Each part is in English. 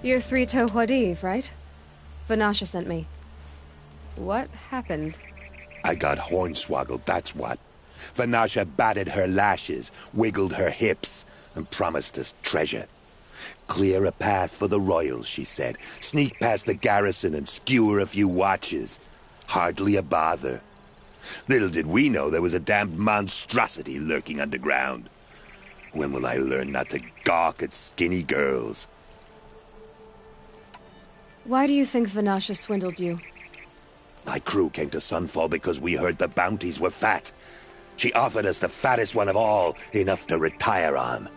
You're Three-Toe Huadiv, right? Vanasha sent me. What happened? I got hornswoggled, that's what. Vanasha batted her lashes, wiggled her hips, and promised us treasure. Clear a path for the royals, she said. Sneak past the garrison and skewer a few watches. Hardly a bother. Little did we know there was a damned monstrosity lurking underground. When will I learn not to gawk at skinny girls? Why do you think Vanasha swindled you? My crew came to Sunfall because we heard the bounties were fat. She offered us the fattest one of all, enough to retire on.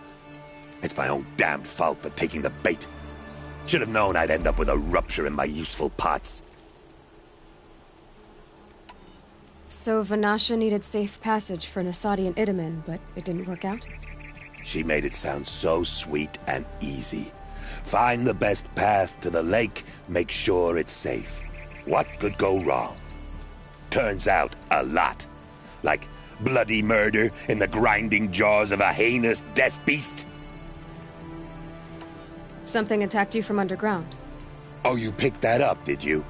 It's my own damned fault for taking the bait. Should have known I'd end up with a rupture in my useful parts. So Vanasha needed safe passage for Nasadi and Itamen, but it didn't work out? She made it sound so sweet and easy. Find the best path to the lake, make sure it's safe. What could go wrong? Turns out, a lot. Like bloody murder in the grinding jaws of a heinous death beast. Something attacked you from underground. Oh, you picked that up, did you?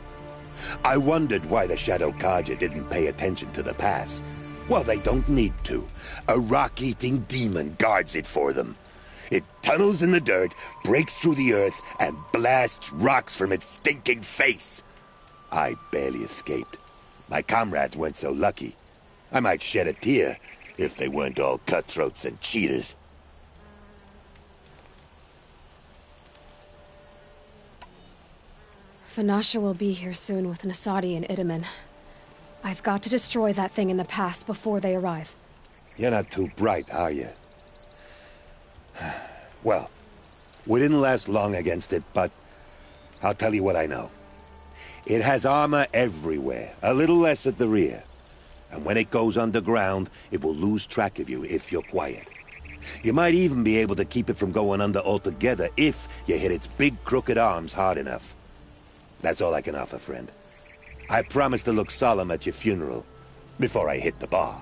I wondered why the Shadow Carja didn't pay attention to the pass. Well, they don't need to. A rock-eating demon guards it for them. It tunnels in the dirt, breaks through the earth, and blasts rocks from its stinking face. I barely escaped. My comrades weren't so lucky. I might shed a tear if they weren't all cutthroats and cheaters. Vanasha will be here soon with Nasadi and Itamen. I've got to destroy that thing in the pass before they arrive. You're not too bright, are you? Well, we didn't last long against it, but I'll tell you what I know. It has armor everywhere, a little less at the rear. And when it goes underground, it will lose track of you if you're quiet. You might even be able to keep it from going under altogether if you hit its big crooked arms hard enough. That's all I can offer, friend. I promise to look solemn at your funeral before I hit the bar.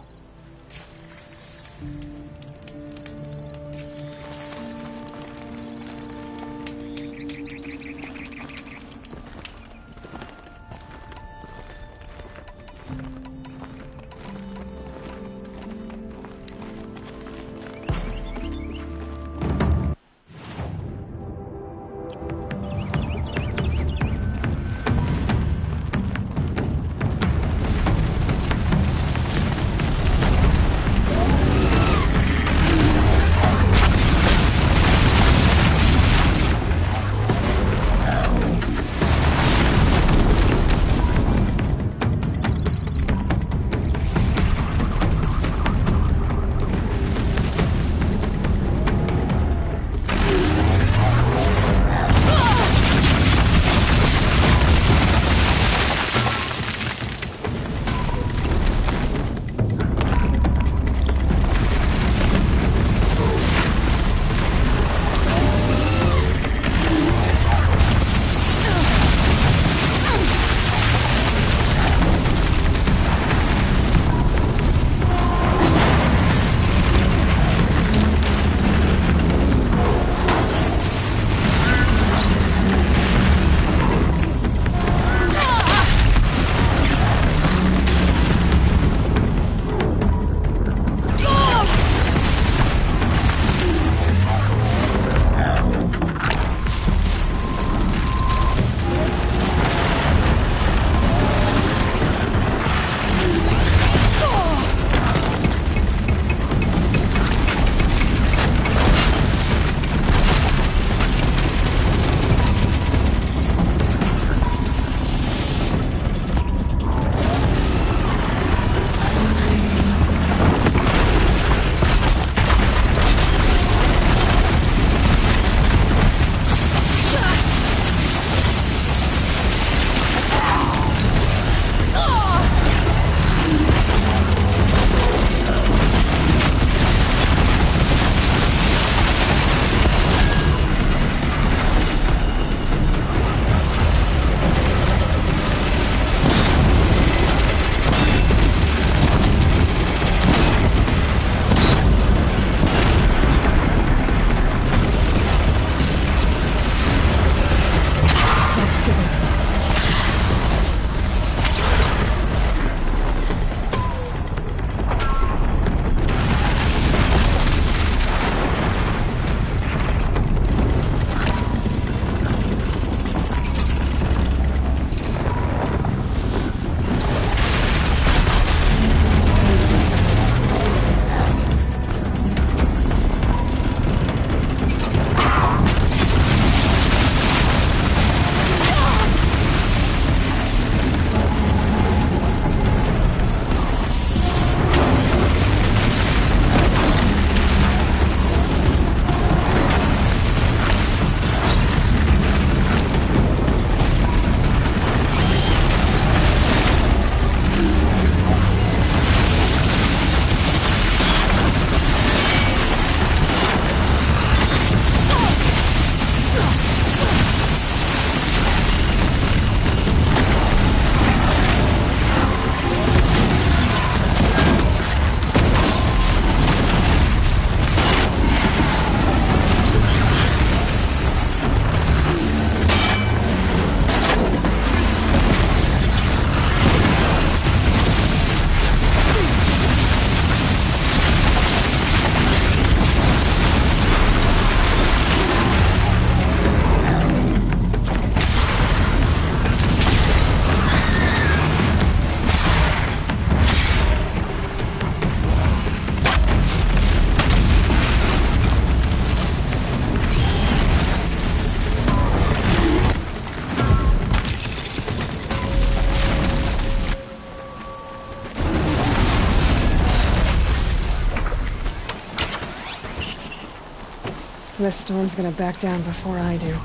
This storm's gonna back down before I do.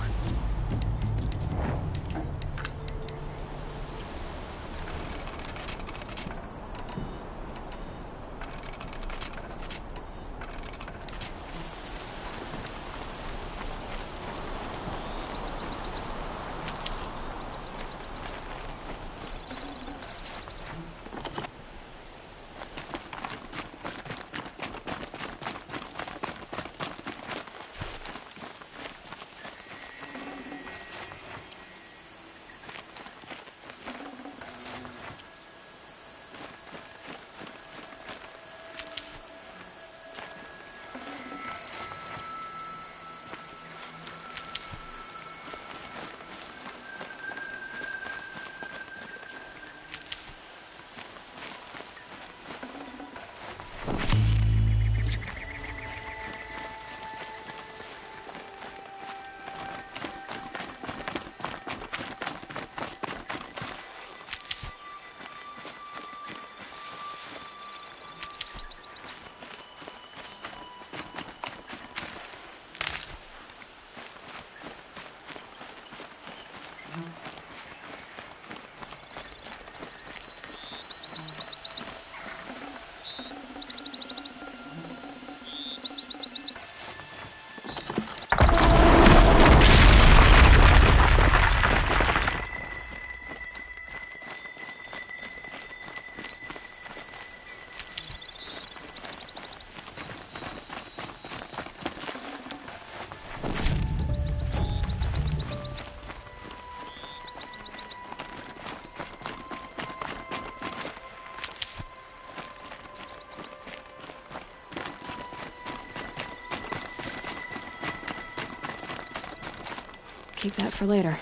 Keep that for later.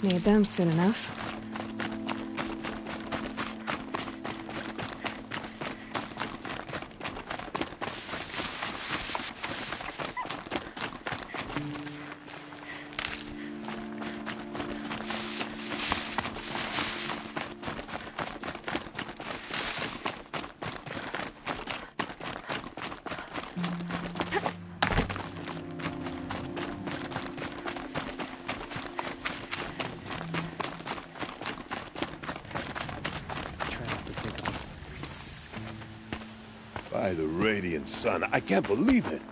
Need them soon enough. By the radiant sun, I can't believe it.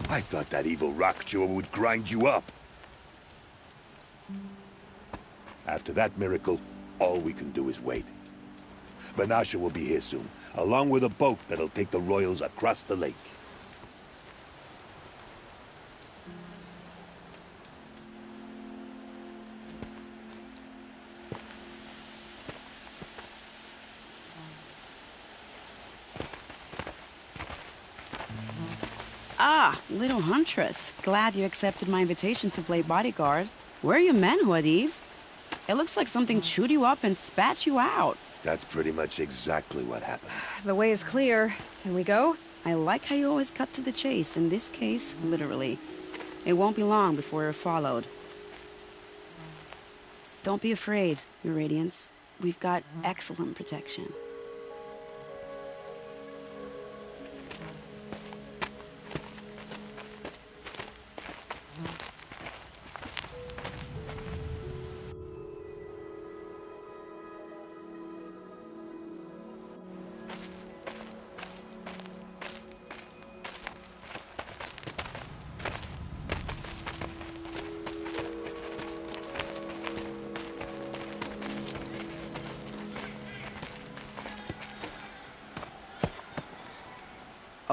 I thought that evil rock chewer would grind you up. After that miracle, all we can do is wait. Vanasha will be here soon, along with a boat that'll take the royals across the lake. Ah, little huntress. Glad you accepted my invitation to play bodyguard. Where are your manhood, Eve? It looks like something chewed you up and spat you out. That's pretty much exactly what happened. The way is clear. Can we go? I like how you always cut to the chase, in this case, literally. It won't be long before you're followed. Don't be afraid, Your Radiance. We've got excellent protection.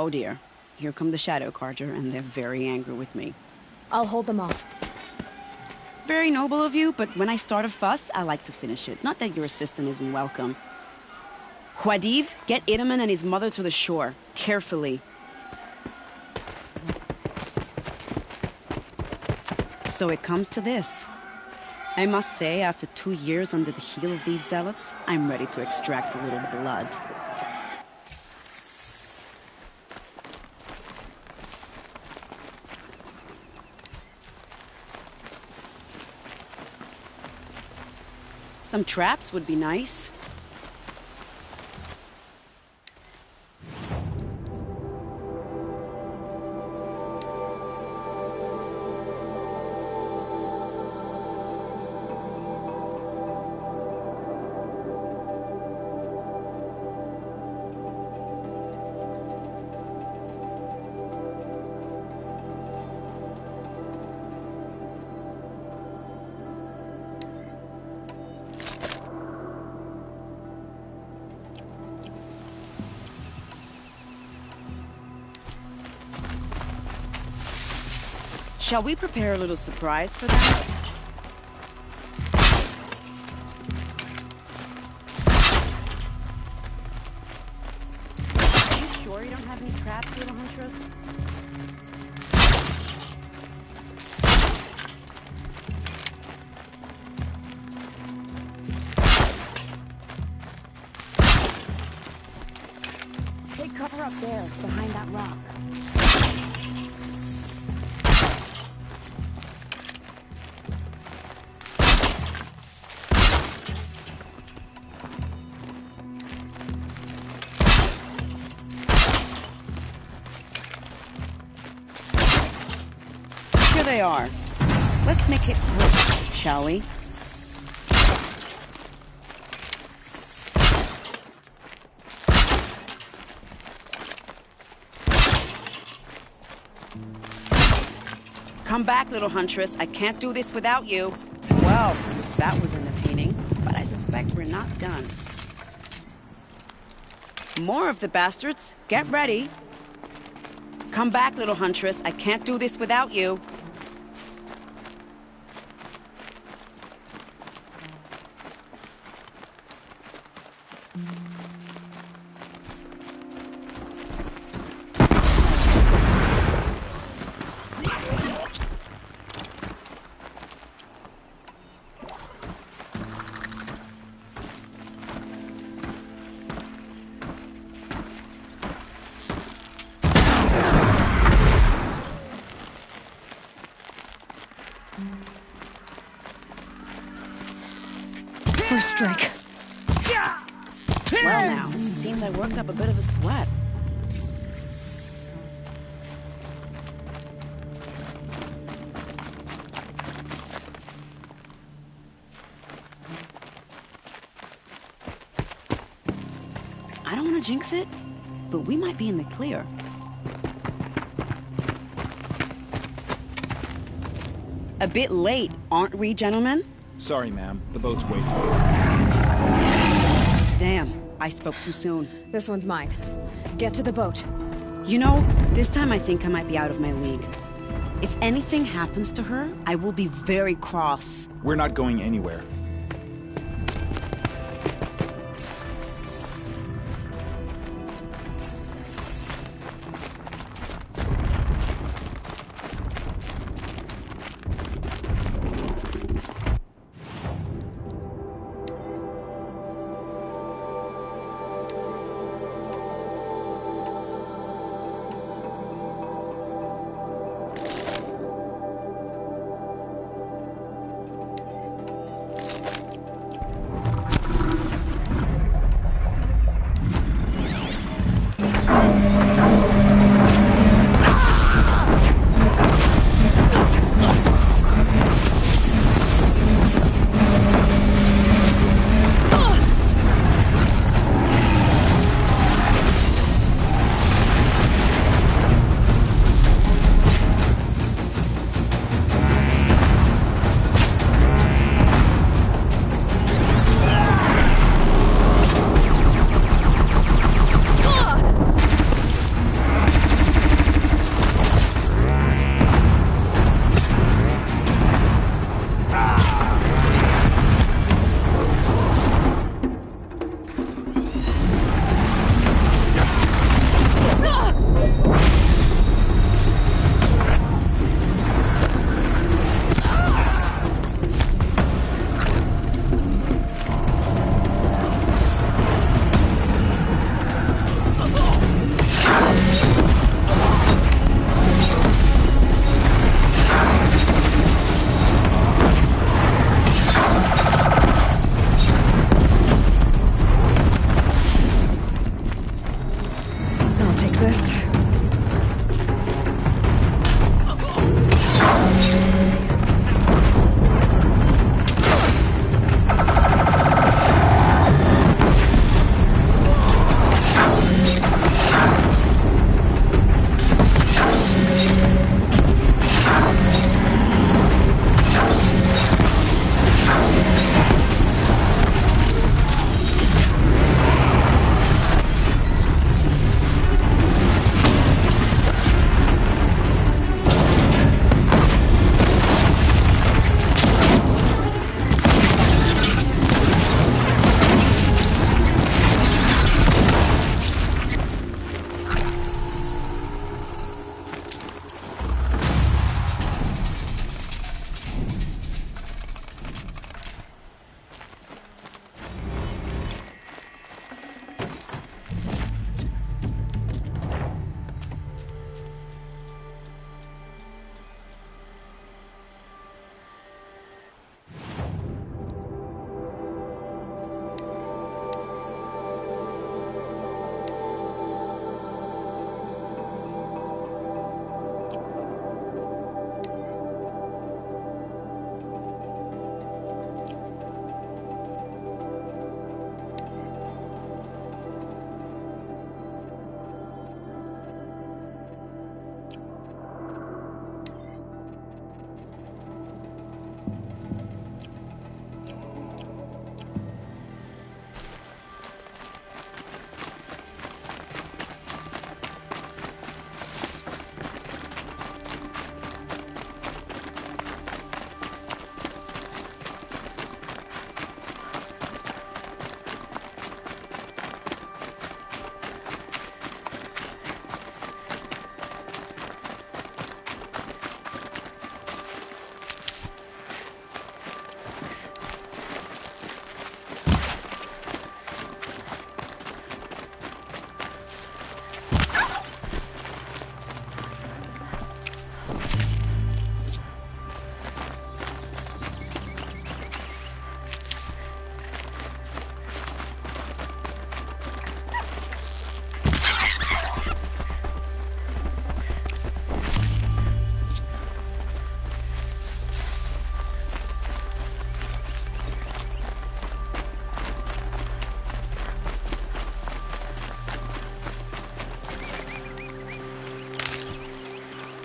Oh dear. Here come the Shadow Carja, and they're very angry with me. I'll hold them off. Very noble of you, but when I start a fuss, I like to finish it. Not that your assistant isn't welcome. Huadiv, get Itaman and his mother to the shore. Carefully. So it comes to this. I must say, after 2 years under the heel of these zealots, I'm ready to extract a little blood. Some traps would be nice. Shall we prepare a little surprise for them? Are you sure you don't have any traps, little huntress? Take cover up there, behind that rock. Here they are. Let's make it work, shall we? Come back, little huntress. I can't do this without you. Well, that was entertaining, but I suspect we're not done. More of the bastards. Get ready. Come back, little huntress. I can't do this without you. First strike. Well now, seems I worked up a bit of a sweat. I don't want to jinx it, but we might be in the clear. A bit late, aren't we, gentlemen? Sorry, ma'am. The boat's waiting. Damn, I spoke too soon. This one's mine. Get to the boat. You know, this time I think I might be out of my league. If anything happens to her, I will be very cross. We're not going anywhere.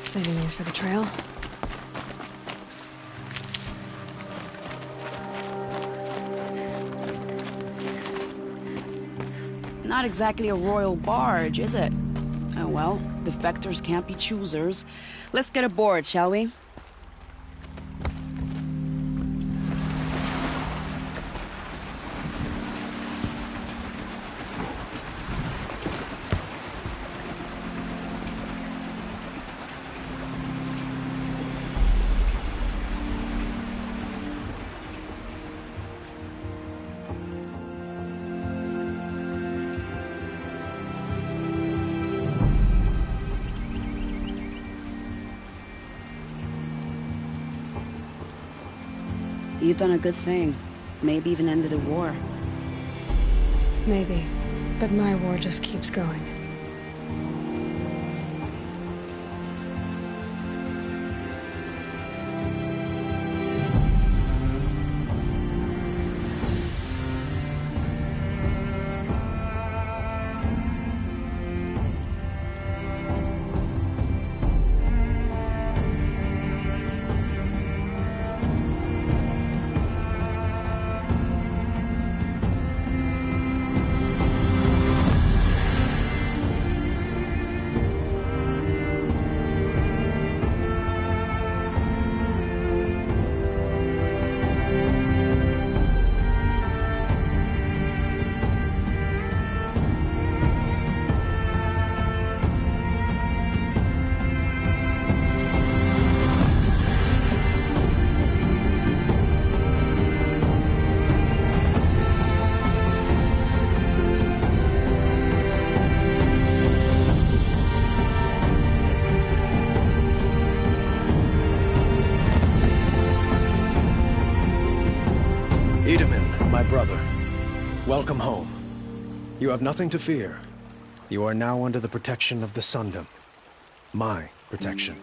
Saving these for the trail. Not exactly a royal barge, is it? Oh well, defectors can't be choosers. Let's get aboard, shall we? You've done a good thing. Maybe even ended a war. Maybe. But my war just keeps going. Itamen, my brother, welcome home. You have nothing to fear. You are now under the protection of the Sundom. My protection.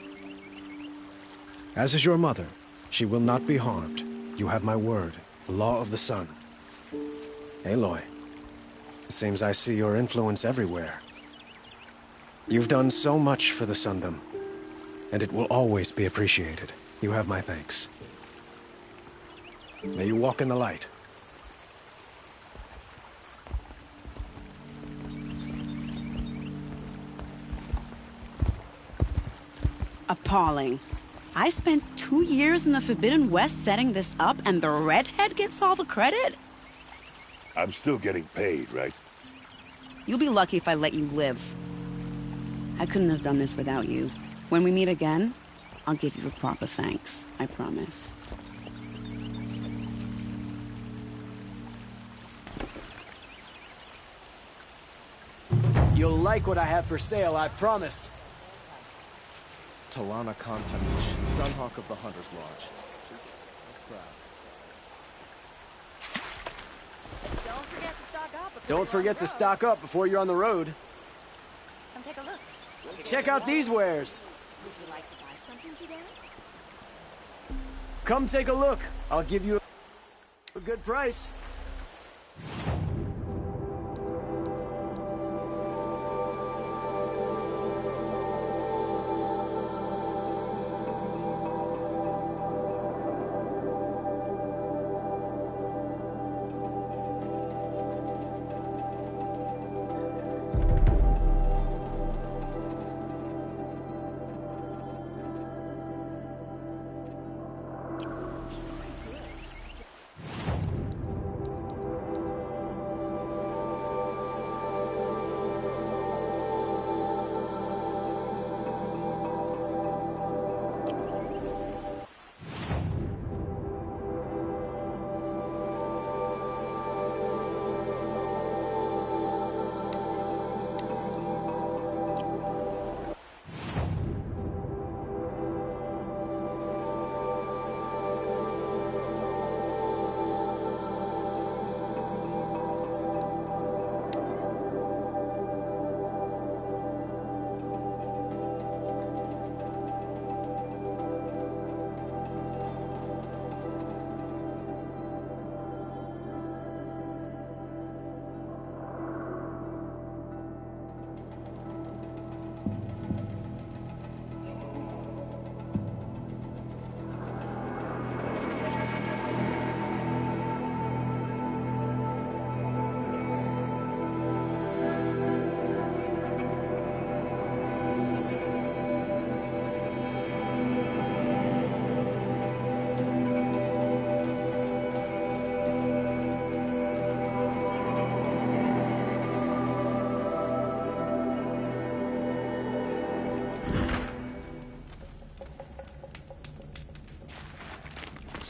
As is your mother, she will not be harmed. You have my word, the law of the sun. Aloy, it seems I see your influence everywhere. You've done so much for the Sundom, and it will always be appreciated. You have my thanks. May you walk in the light. Appalling. I spent 2 years in the Forbidden West setting this up, and the redhead gets all the credit? I'm still getting paid, right? You'll be lucky if I let you live. I couldn't have done this without you. When we meet again, I'll give you a proper thanks. I promise. You'll like what I have for sale, I promise. Talana Khan Hamish, Sunhawk of the Hunter's Lodge. Don't forget to stock up before you're on the road. Come take a look. Check out these wares. Would you like to buy something today? Come take a look. I'll give you a good price.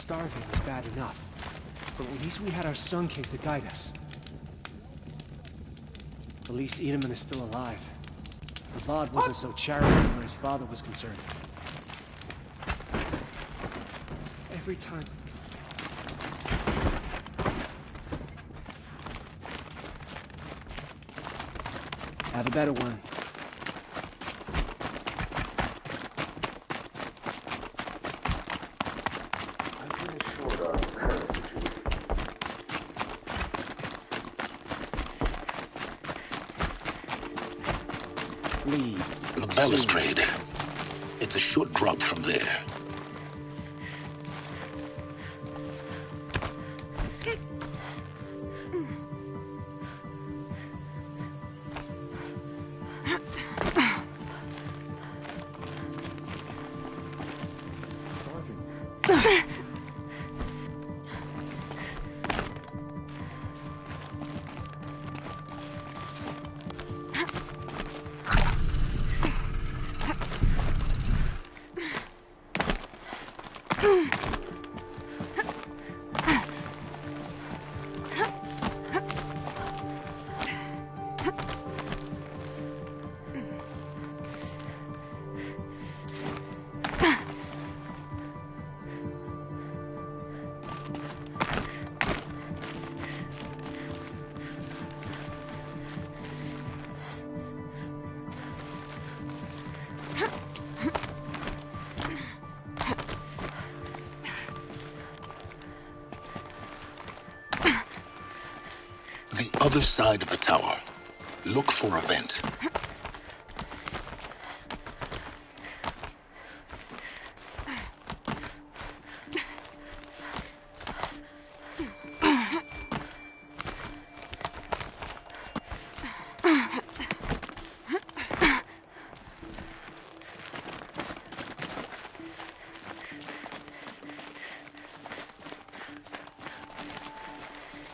starving was bad enough. But at least we had our Sun King to guide us. At least Edaman is still alive. Avad wasn't so charitable where his father was concerned. Every time... Have a better one. The balustrade. It's a short drop from there. Other side of the tower. Look for a vent.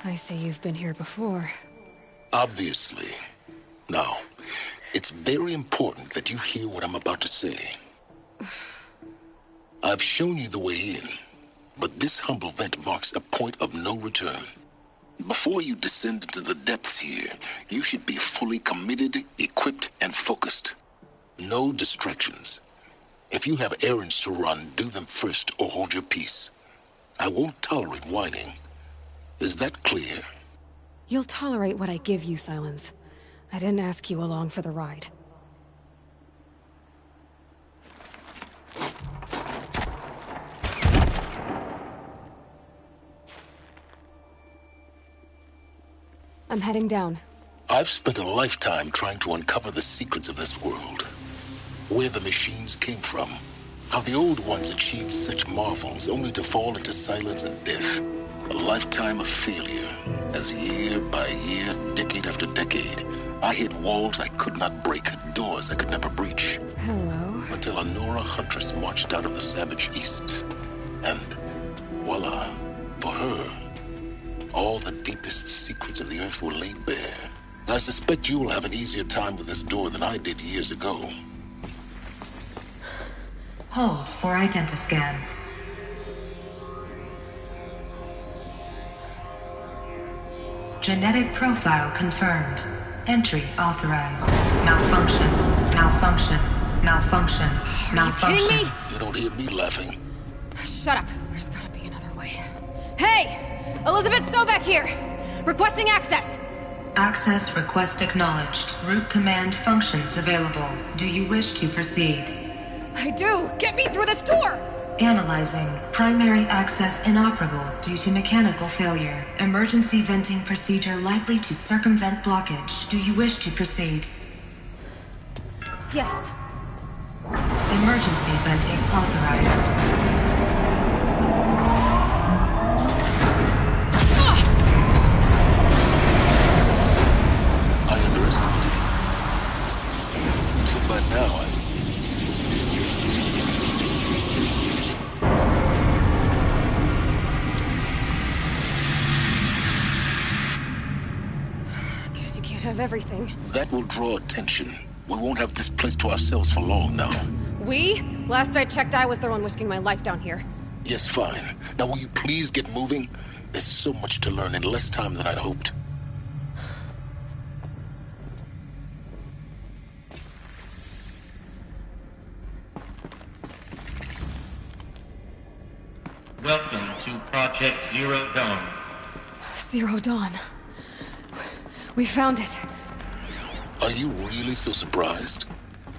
I see you've been here before. Obviously. Now, it's very important that you hear what I'm about to say. I've shown you the way in, but this humble vent marks a point of no return. Before you descend into the depths here, you should be fully committed, equipped, and focused. No distractions. If you have errands to run, do them first or hold your peace. I won't tolerate whining. Is that clear? You'll tolerate what I give you, Silence. I didn't ask you along for the ride. I'm heading down. I've spent a lifetime trying to uncover the secrets of this world. Where the machines came from. How the old ones achieved such marvels only to fall into silence and death. A lifetime of failure, as year by year, decade after decade, I hit walls I could not break, doors I could never breach. Hello. Until a Nora huntress marched out of the savage east. And, voila, for her, all the deepest secrets of the earth were laid bare. I suspect you will have an easier time with this door than I did years ago. Hold for identiscan. Genetic profile confirmed. Entry authorized. Malfunction. Malfunction. Malfunction. Malfunction. Are you kidding me? You don't hear me laughing. Shut up. There's gotta be another way. Hey! Elizabeth Sobek here! Requesting access! Access request acknowledged. Root command functions available. Do you wish to proceed? I do! Get me through this door! Analyzing. Primary access inoperable due to mechanical failure. Emergency venting procedure likely to circumvent blockage. Do you wish to proceed? Yes. Emergency venting authorized. I underestimated you. So by now, Guess you can't have everything. that will draw attention. We won't have this place to ourselves for long now. We? Last I checked, I was the one risking my life down here. Yes, fine. Now will you please get moving? There's so much to learn in less time than I'd hoped. Welcome to Project Zero Dawn. Zero Dawn. We found it. Are you really so surprised?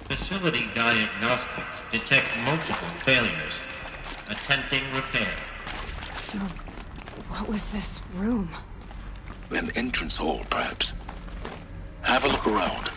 Facility diagnostics detect multiple failures. Attempting repair. So, what was this room? An entrance hall, perhaps. Have a look around.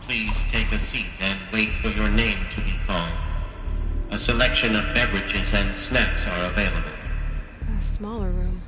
Please take a seat and wait for your name to be called. A selection of beverages and snacks are available. A smaller room.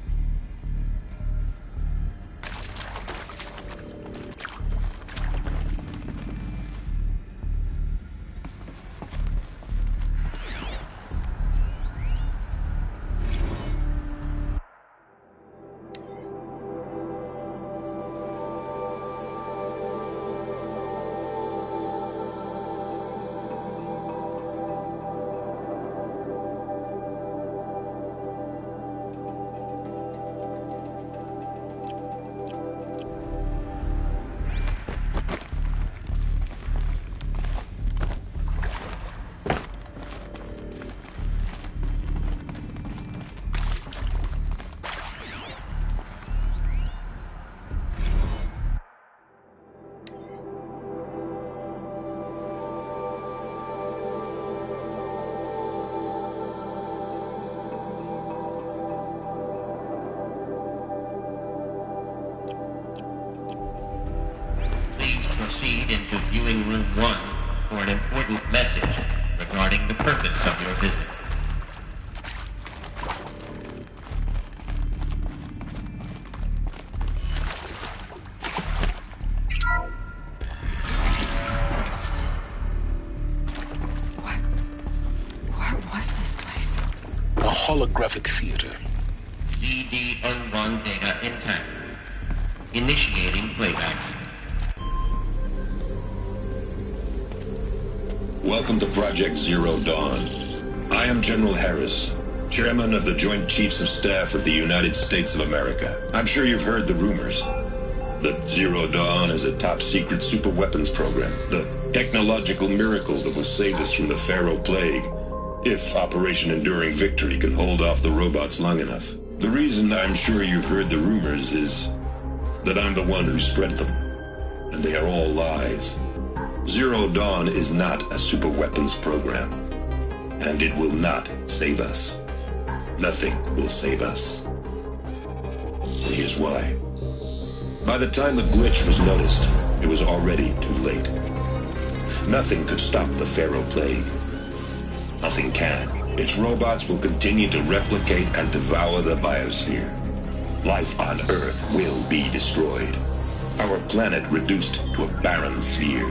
Proceed into viewing room 1 for an important message regarding the purpose of your visit. What was this place? A holographic theater. CD01 data intact. Initiating playback. Welcome to Project Zero Dawn. I am General Harris, Chairman of the Joint Chiefs of Staff of the United States of America. I'm sure you've heard the rumors that Zero Dawn is a top-secret superweapons program, the technological miracle that will save us from the Pharaoh Plague, if Operation Enduring Victory can hold off the robots long enough. The reason I'm sure you've heard the rumors is that I'm the one who spread them, and they are all lies. Zero Dawn is not a superweapons program, and it will not save us. Nothing will save us. And here's why. By the time the glitch was noticed, it was already too late. Nothing could stop the Pharaoh Plague. Nothing can. Its robots will continue to replicate and devour the biosphere. Life on Earth will be destroyed. Our planet reduced to a barren sphere.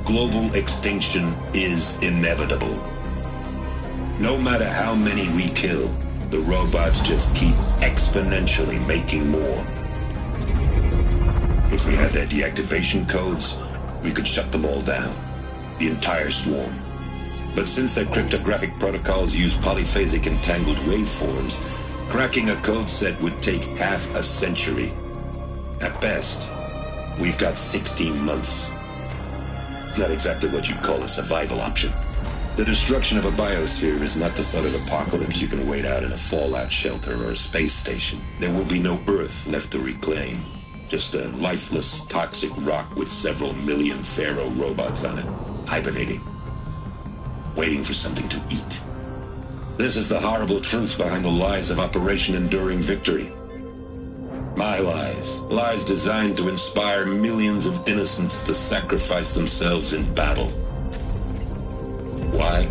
Global extinction is inevitable. No matter how many we kill, the robots just keep exponentially making more. If we had their deactivation codes, we could shut them all down. The entire swarm. But since their cryptographic protocols use polyphasic entangled waveforms, cracking a code set would take half a century. At best, we've got 16 months. Not exactly what you'd call a survival option. The destruction of a biosphere is not the sort of apocalypse you can wait out in a fallout shelter or a space station. There will be no Earth left to reclaim. Just a lifeless, toxic rock with several million Pharaoh robots on it, hibernating. Waiting for something to eat. This is the horrible truth behind the lies of Operation Enduring Victory. My lies. Lies designed to inspire millions of innocents to sacrifice themselves in battle. Why?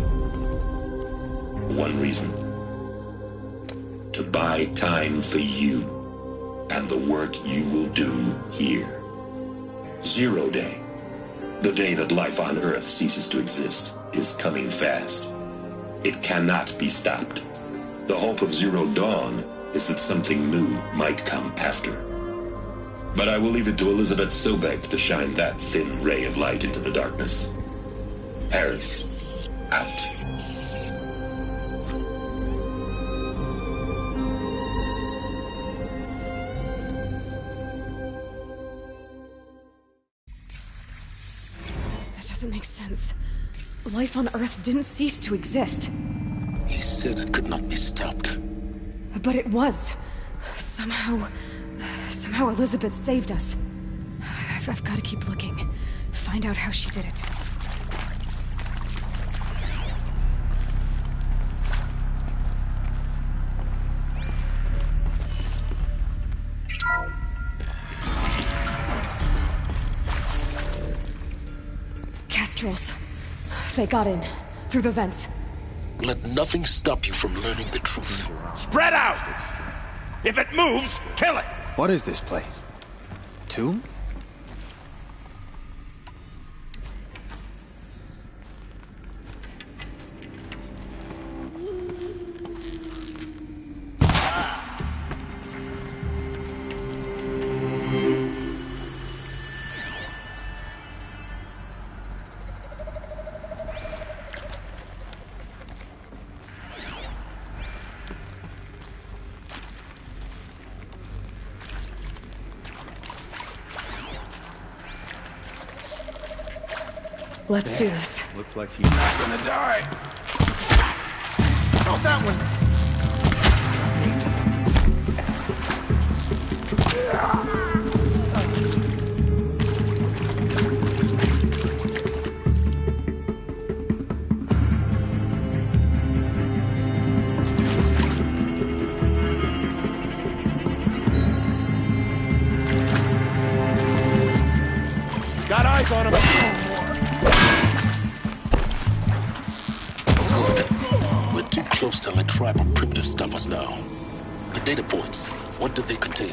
One reason. To buy time for you and the work you will do here. Zero Day. The day that life on Earth ceases to exist is coming fast. It cannot be stopped. The hope of Zero Dawn is that something new might come after. But I will leave it to Elizabeth Sobek to shine that thin ray of light into the darkness. Harris, out. That doesn't make sense. Life on Earth didn't cease to exist. He said it could not be stopped. But it was. Somehow Elizabeth saved us. I've got to keep looking. Find out how she did it. Kestrels. They got in. Through the vents. Let nothing stop you from learning the truth. Spread out! If it moves, kill it! What is this place? Tomb? Let's do this. Looks like she's not gonna die. Not that one. Got eyes on him. We're too close to let tribal primitives stop us now. The data points, what did they contain?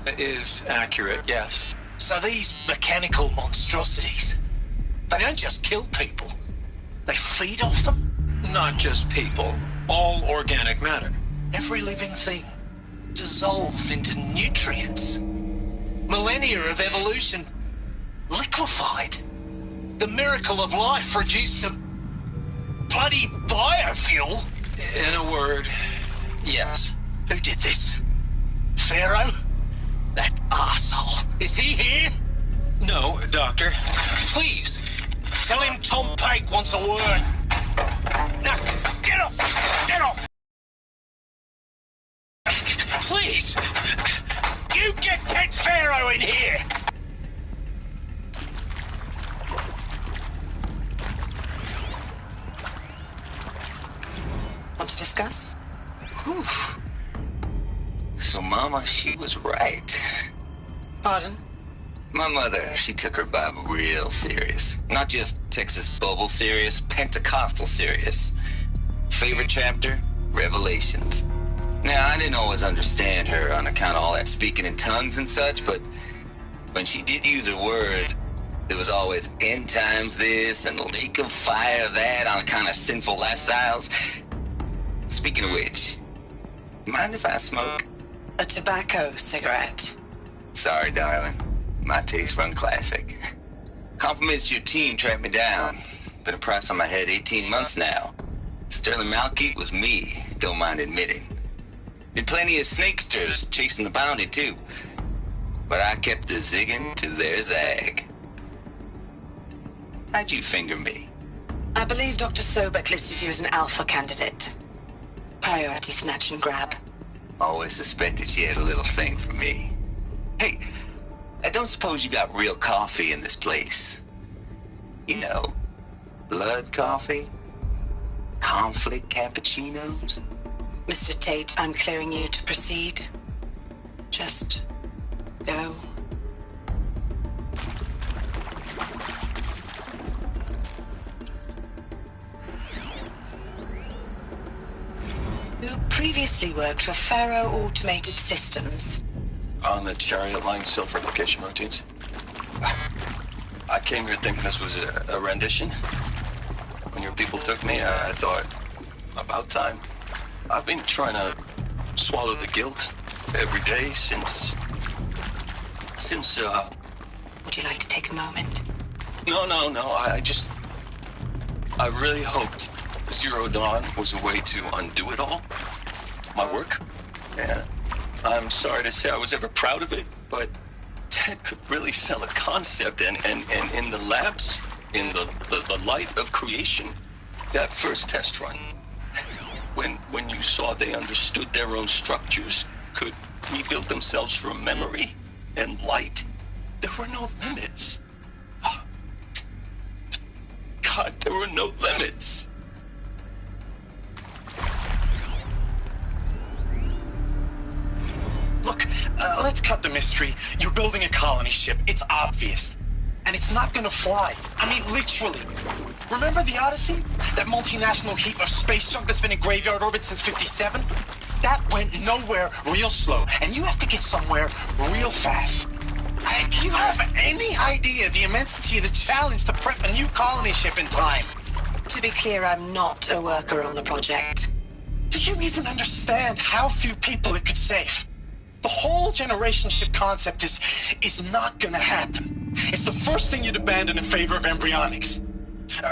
It is accurate, yes. So these mechanical monstrosities, they don't just kill people, they feed off them? Not just people, all organic matter. Every living thing, dissolved into nutrients. Millennia of evolution, liquefied. The miracle of life reduced to bloody biofuel. In a word, yes. Who did this? Pharaoh? That arsehole. Is he here? No, Doctor. Please, tell him Tom Pake wants a word. Now, get off! Get off! Please! You get Ted Pharaoh in here! Want to discuss? Whew. So Mama, she was right. Pardon? My mother, she took her Bible real serious. Not just Texas Bible serious, Pentecostal serious. Favorite chapter? Revelations. Now, I didn't always understand her on account of all that speaking in tongues and such, but when she did use her words, there was always end times this and lake of fire that on account of sinful lifestyles. Speaking of which, mind if I smoke? A tobacco cigarette. Sorry, darling. My taste run classic. Compliments to your team tracked me down. Been a price on my head 18 months now. Sterling Malkeet was me, don't mind admitting. Been plenty of snakesters chasing the bounty too. But I kept the zigging to their zag. How'd you finger me? I believe Dr. Sobek listed you as an alpha candidate. Priority snatch and grab. Always suspected she had a little thing for me. Hey, I don't suppose you got real coffee in this place. You know, blood coffee? Conflict cappuccinos? Mr. Tate, I'm clearing you to proceed. Just go. You previously worked for Faro Automated Systems. On the Chariot Line self-replication routines. I came here thinking this was a rendition. When your people took me, I thought, about time. I've been trying to swallow the guilt every day since... Would you like to take a moment? No, I really hoped Zero Dawn was a way to undo it all. My work. Yeah. I'm sorry to say I was ever proud of it, but Ted could really sell a concept, and in the labs, in the light of creation, that first test run, when you saw they understood their own structures, could rebuild themselves from memory and light, there were no limits. God, there were no limits. Look, let's cut the mystery. You're building a colony ship. It's obvious. And it's not gonna fly. I mean, literally. Remember the Odyssey? That multinational heap of space junk that's been in graveyard orbit since '57? That went nowhere real slow. And you have to get somewhere real fast. Do you have any idea the immensity of the challenge to prep a new colony ship in time? To be clear, I'm not a worker on the project. Do you even understand how few people it could save? The whole generation ship concept is not gonna happen. It's the first thing you'd abandon in favor of embryonics.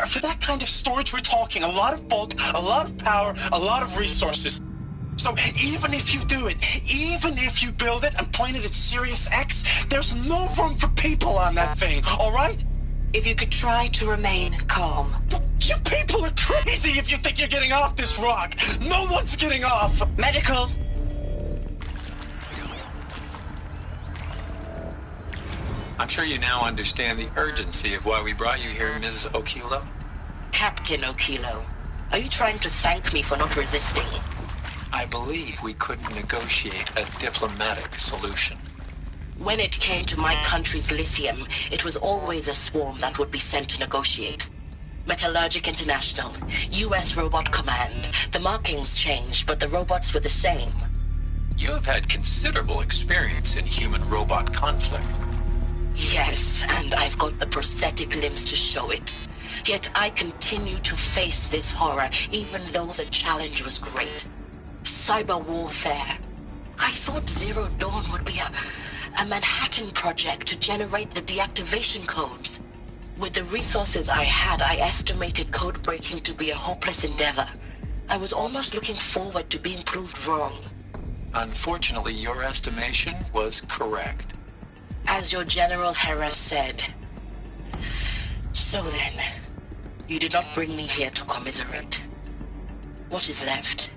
For that kind of storage, we're talking a lot of bulk, a lot of power, a lot of resources. So even if you do it, even if you build it and point it at Sirius X, there's no room for people on that thing, all right? If you could try to remain calm. You people are crazy if you think you're getting off this rock. No one's getting off. Medical. I'm sure you now understand the urgency of why we brought you here, Mrs. Okilo. Captain Okilo, are you trying to thank me for not resisting? I believe we couldn't negotiate a diplomatic solution. When it came to my country's lithium, it was always a swarm that would be sent to negotiate. Metallurgic International, U.S. Robot Command. The markings changed, but the robots were the same. You have had considerable experience in human-robot conflict. Yes, and I've got the prosthetic limbs to show it. Yet I continue to face this horror, even though the challenge was great. Cyber warfare. I thought Zero Dawn would be a Manhattan project to generate the deactivation codes. With the resources I had, I estimated code breaking to be a hopeless endeavor. I was almost looking forward to being proved wrong. Unfortunately, your estimation was correct. As your General Hera said. So then, you did not bring me here to commiserate. What is left?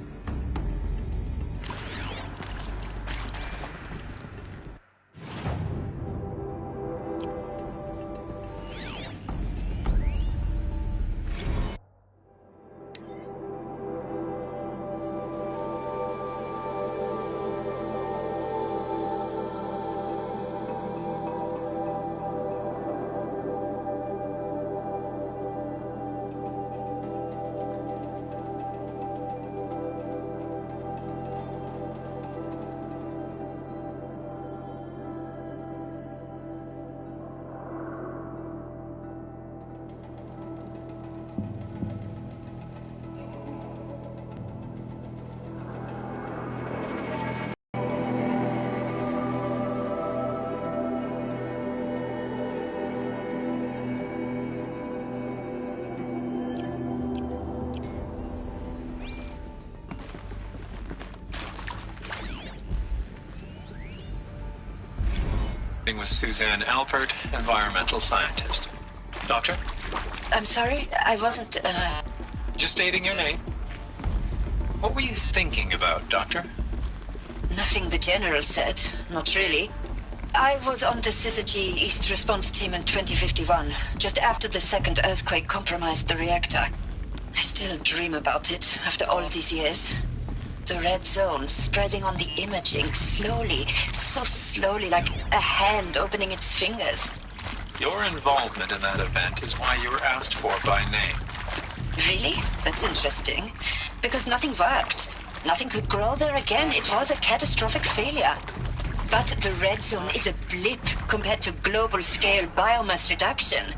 with Suzanne Alpert, environmental scientist. Doctor? I'm sorry, I wasn't, Just stating your name. What were you thinking about, Doctor? Nothing the General said. Not really. I was on the Syzygy East Response Team in 2051, just after the second earthquake compromised the reactor. I still dream about it, after all these years. The red zone spreading on the imaging, slowly, so slowly, like a hand opening its fingers. Your involvement in that event is why you were asked for by name. Really? That's interesting. Because nothing worked. Nothing could grow there again. It was a catastrophic failure. But the red zone is a blip compared to global-scale biomass reduction.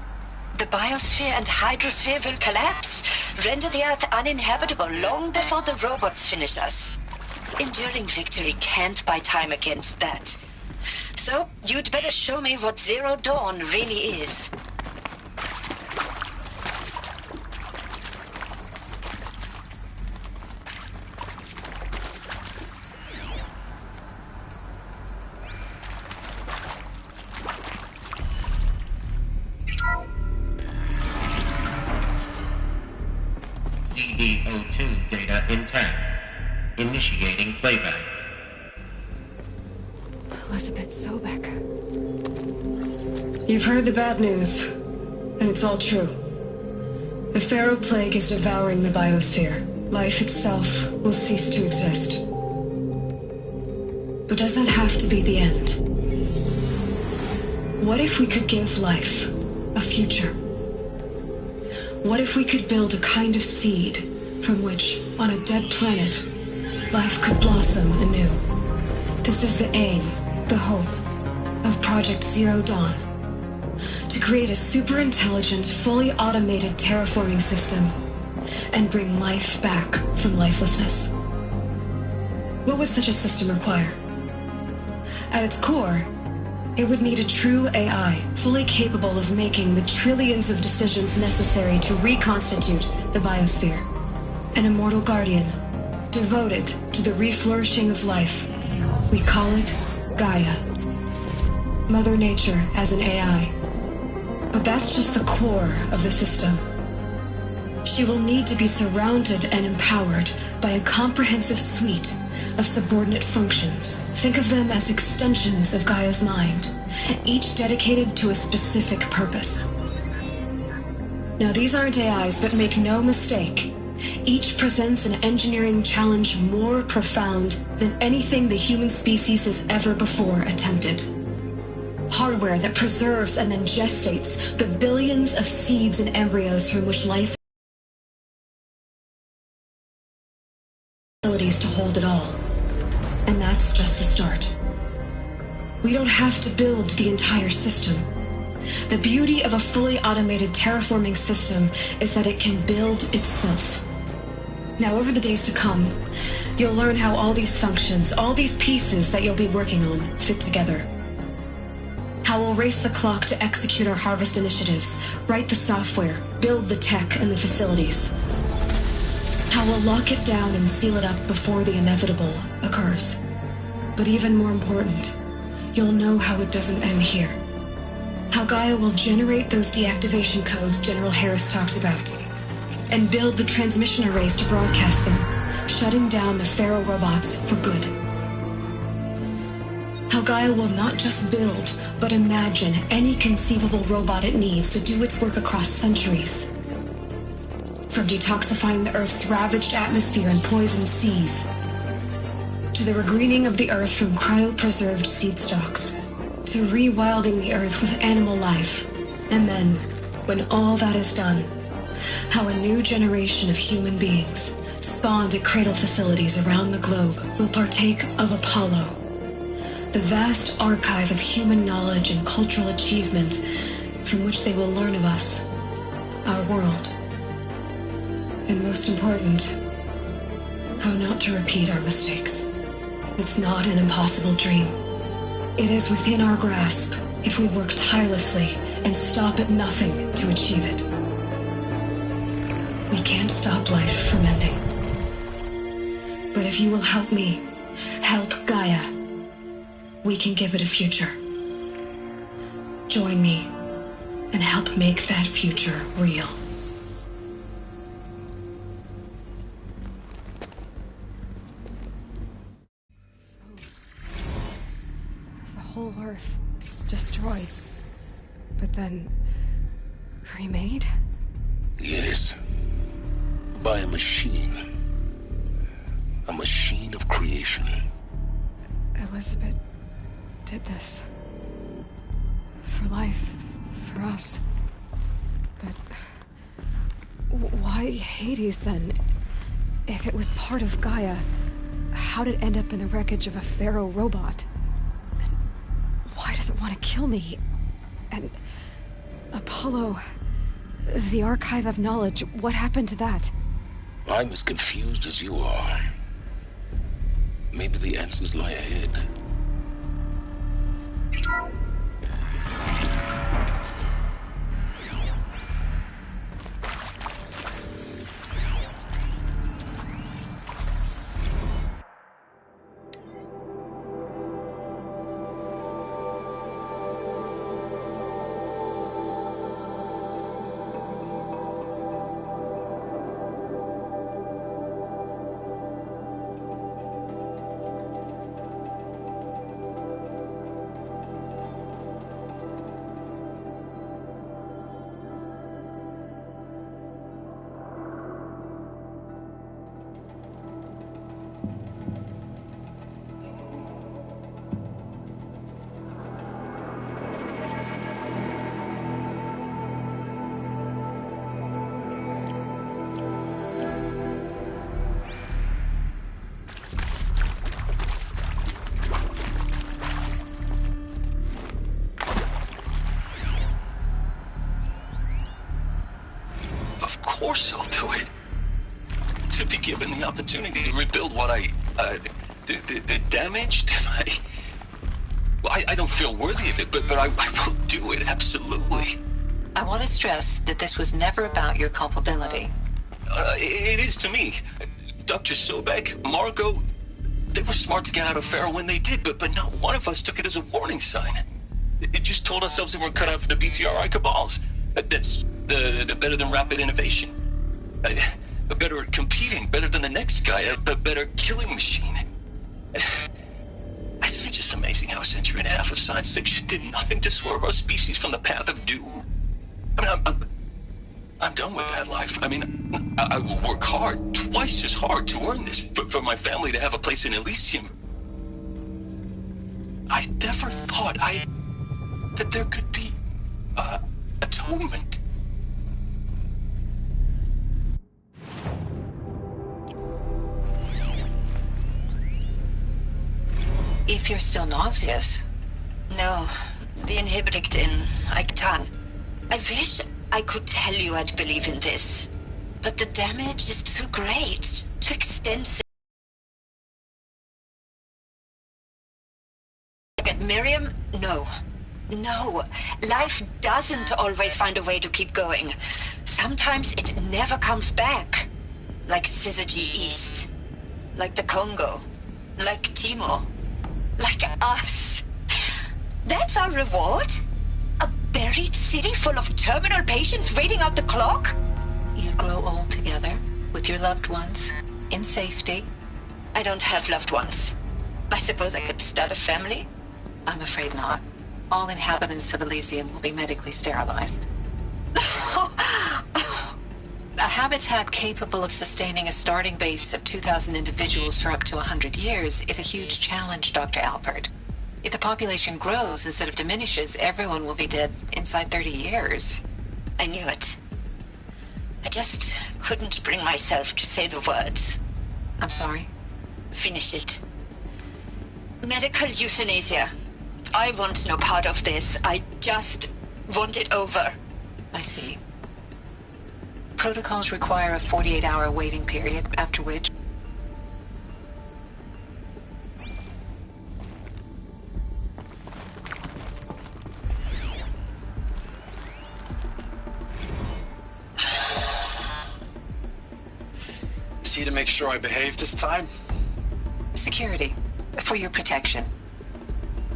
The biosphere and hydrosphere will collapse, render the Earth uninhabitable long before the robots finish us. Enduring victory can't buy time against that. So, you'd better show me what Zero Dawn really is. CD02 data intact. Initiating playback. Elizabeth Sobek. You've heard the bad news, and it's all true. The Pharaoh Plague is devouring the biosphere. Life itself will cease to exist. But does that have to be the end? What if we could give life a future? What if we could build a kind of seed from which, on a dead planet, life could blossom anew? This is the aim, the hope, of Project Zero Dawn. To create a super-intelligent, fully automated terraforming system and bring life back from lifelessness. What would such a system require? At its core, it would need a true AI, fully capable of making the trillions of decisions necessary to reconstitute the biosphere. An immortal guardian, devoted to the reflourishing of life. We call it Gaia. Mother Nature as an AI. But that's just the core of the system. She will need to be surrounded and empowered by a comprehensive suite of subordinate functions. Think of them as extensions of Gaia's mind, each dedicated to a specific purpose. Now, these aren't AIs, but make no mistake, each presents an engineering challenge more profound than anything the human species has ever before attempted. Hardware that preserves and then gestates the billions of seeds and embryos from which life abilities to hold it all. And that's just the start. We don't have to build the entire system. The beauty of a fully automated terraforming system is that it can build itself. Now, over the days to come, you'll learn how all these functions, all these pieces that you'll be working on, fit together. How we'll race the clock to execute our harvest initiatives, write the software, build the tech and the facilities. How we'll lock it down and seal it up before the inevitable occurs. But even more important, you'll know how it doesn't end here. How Gaia will generate those deactivation codes General Harris talked about, and build the transmission arrays to broadcast them, shutting down the Pharaoh robots for good. How Gaia will not just build, but imagine any conceivable robot it needs to do its work across centuries. From detoxifying the Earth's ravaged atmosphere and poisoned seas, to the regreening of the Earth from cryopreserved seed stalks, to rewilding the Earth with animal life. And then, when all that is done, how a new generation of human beings, spawned at cradle facilities around the globe, will partake of Apollo, the vast archive of human knowledge and cultural achievement from which they will learn of us, our world. And most important, how not to repeat our mistakes. It's not an impossible dream. It is within our grasp if we work tirelessly and stop at nothing to achieve it. We can't stop life from ending. But if you will help me, help Gaia, we can give it a future. Join me and help make that future real. The whole Earth destroyed, but then remade? Yes. By a machine. A machine of creation. Elizabeth did this. For life, for us. But why Hades then? If it was part of Gaia, how did it end up in the wreckage of a Pharaoh robot? And why does it want to kill me? And Apollo, the Archive of Knowledge, what happened to that? I'm as confused as you are. Maybe the answers lie ahead. Of course I'll do it. To be given the opportunity to rebuild what the damage that I don't feel worthy of it, but I will do it, absolutely. I want to stress that this was never about your culpability. It is to me. Dr. Sobek, Margot, they were smart to get out of Pharaoh when they did, but not one of us took it as a warning sign. It just told ourselves that we're cut out for the BTRI cabals. That's the better than rapid innovation. Better at competing, better than the next guy, a better killing machine. Isn't it just amazing how a century and a half of science fiction did nothing to swerve our species from the path of doom? I mean, I'm done with that life. I mean, I will work hard, twice as hard to earn this, for my family to have a place in Elysium. I never thought that there could be atonement. If you're still nauseous. No, the inhibiting, I can't. I wish I could tell you I'd believe in this, but the damage is too great, too extensive. At Miriam, no. No, life doesn't always find a way to keep going. Sometimes it never comes back. Like Syzygy East. Like the Congo. Like Timor. Like us. That's our reward? A buried city full of terminal patients waiting out the clock? You grow old together, with your loved ones, in safety. I don't have loved ones. I suppose I could start a family? I'm afraid not. All inhabitants of Elysium will be medically sterilized. A habitat capable of sustaining a starting base of 2,000 individuals for up to 100 years is a huge challenge, Dr. Alpert. If the population grows instead of diminishes, everyone will be dead inside 30 years. I knew it. I just couldn't bring myself to say the words. I'm sorry? Finish it. Medical euthanasia. I want no part of this. I just want it over. I see. Protocols require a 48-hour waiting period, after which... Is he to make sure I behave this time? Security. For your protection.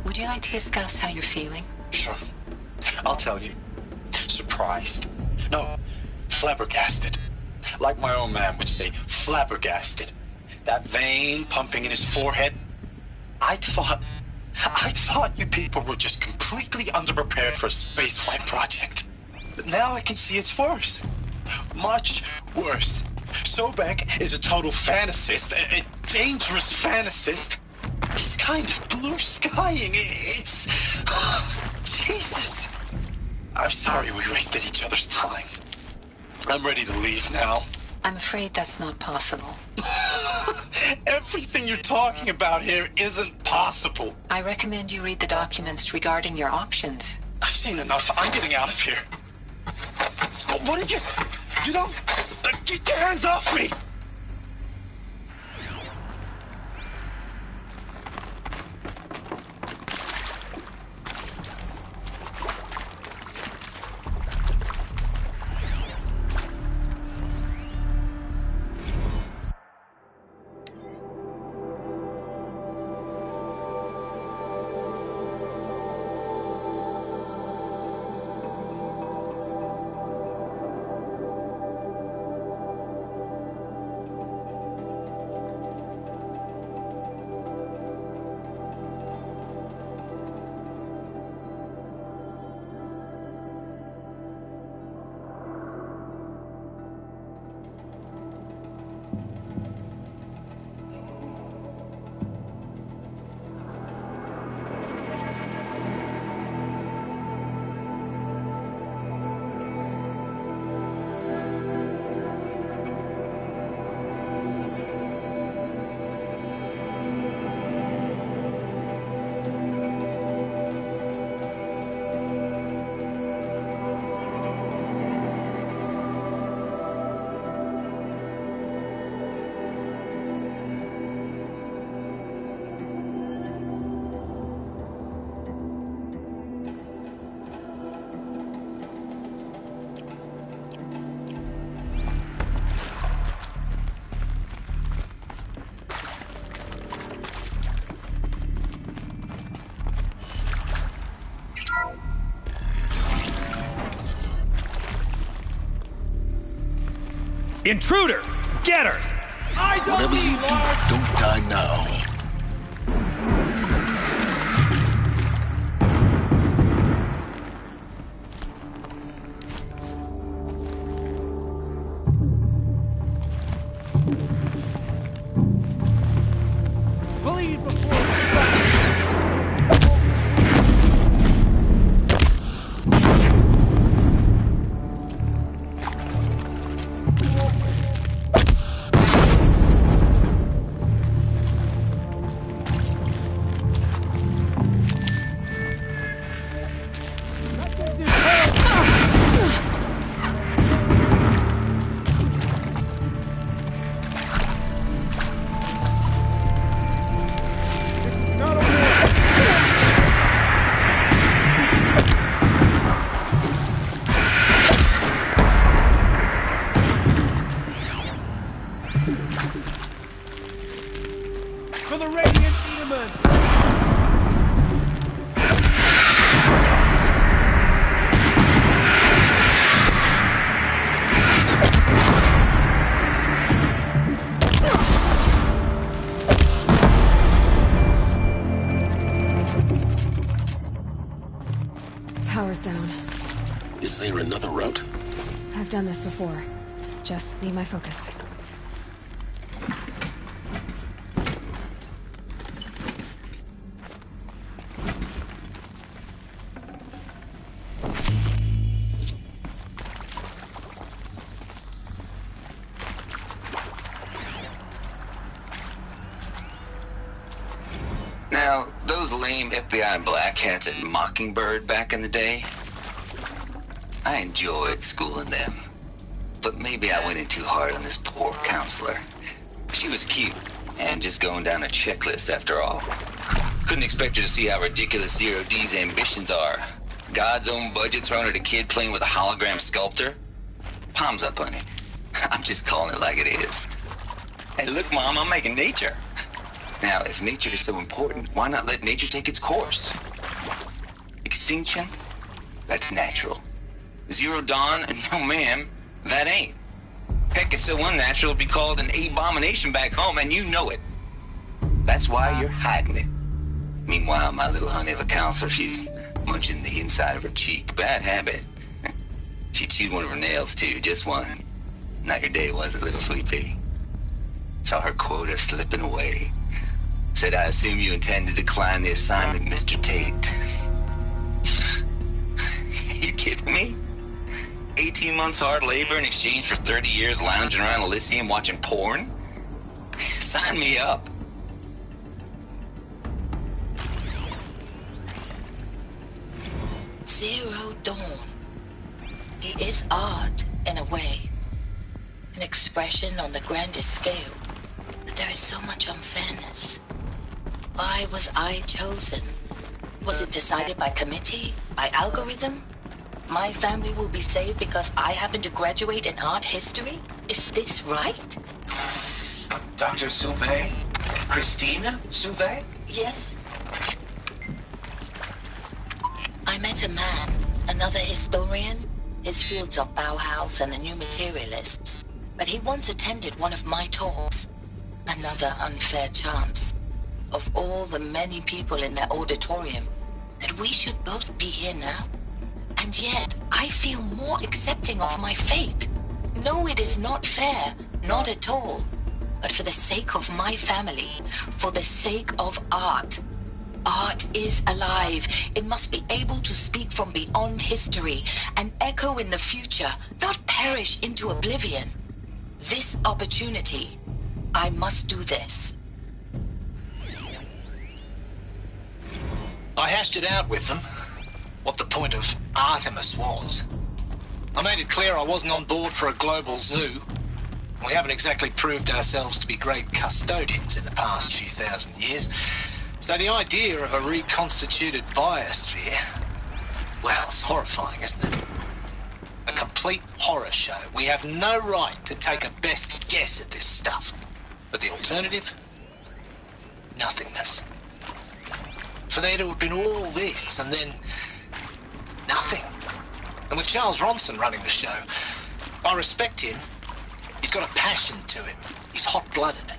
Would you like to discuss how you're feeling? Sure. I'll tell you. Surprised. No, flabbergasted. Like my old man would say, flabbergasted. That vein pumping in his forehead. I thought you people were just completely underprepared for a spaceflight project. But now I can see it's worse. Much worse. Sobek is a total fantasist, a dangerous fantasist. He's kind of blue skying. It's... Jesus. I'm sorry we wasted each other's time. I'm ready to leave now. I'm afraid that's not possible. Everything you're talking about here isn't possible. I recommend you read the documents regarding your options. I've seen enough. I'm getting out of here. What are you... You don't... Get your hands off me! Intruder! Get her! Whatever you do, don't die now. Bleed before for the Radiant Demon! Power's down. Is there another route? I've done this before. Just need my focus. Now, those lame FBI black hats at Mockingbird back in the day, I enjoyed schooling them. But maybe I went in too hard on this poor counselor. She was cute, and just going down a checklist after all. Couldn't expect her to see how ridiculous Zero D's ambitions are. God's own budget thrown at a kid playing with a hologram sculptor? Palms up, honey. I'm just calling it like it is. Hey, look, Mom, I'm making nature. Now, if nature is so important, why not let nature take its course? Extinction? That's natural. Zero Dawn, no ma'am, that ain't. Heck, it's so unnatural to be called an abomination back home, and you know it. That's why you're hiding it. Meanwhile, my little honey of a counselor, she's munching the inside of her cheek. Bad habit. She chewed one of her nails, too, just one. Not your day, was it, little sweet pea? Saw her quota slipping away. Said, I assume you intend to decline the assignment, Mr. Tate. You kidding me? 18 months hard labor in exchange for 30 years lounging around Elysium watching porn? Sign me up. Zero Dawn. It is art, in a way. An expression on the grandest scale. But there is so much unfairness. Why was I chosen? Was it decided by committee? By algorithm? My family will be saved because I happen to graduate in art history? Is this right? Dr. Sauvé? Christina Sauvé? Yes. I met a man, another historian. His fields are Bauhaus and the New Materialists. But he once attended one of my talks. Another unfair chance. Of all the many people in that auditorium, that we should both be here now. And yet, I feel more accepting of my fate. No, it is not fair. Not at all. But for the sake of my family, for the sake of art. Art is alive. It must be able to speak from beyond history and echo in the future, not perish into oblivion. This opportunity, I must do this. I hashed it out with them, what the point of Artemis was. I made it clear I wasn't on board for a global zoo. We haven't exactly proved ourselves to be great custodians in the past few thousand years. So the idea of a reconstituted biosphere, well, it's horrifying, isn't it? A complete horror show. We have no right to take a best guess at this stuff. But the alternative? Nothingness. For there to have been all this, and then nothing. And with Charles Ronson running the show, I respect him. He's got a passion to him. He's hot-blooded.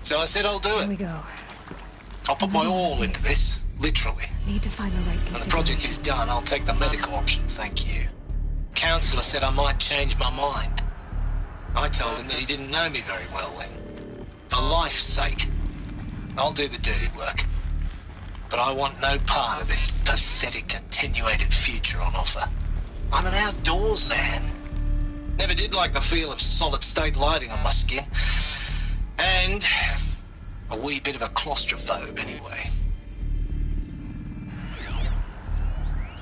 So I said I'll do it. Here we go. I'll put my all into this, literally. Need to find the right When the project is done, I'll take the medical option, thank you. Counselor said I might change my mind. I told him that he didn't know me very well then. For life's sake, I'll do the dirty work. But I want no part of this pathetic, attenuated future on offer. I'm an outdoors man. Never did like the feel of solid-state lighting on my skin. And a wee bit of a claustrophobe, anyway.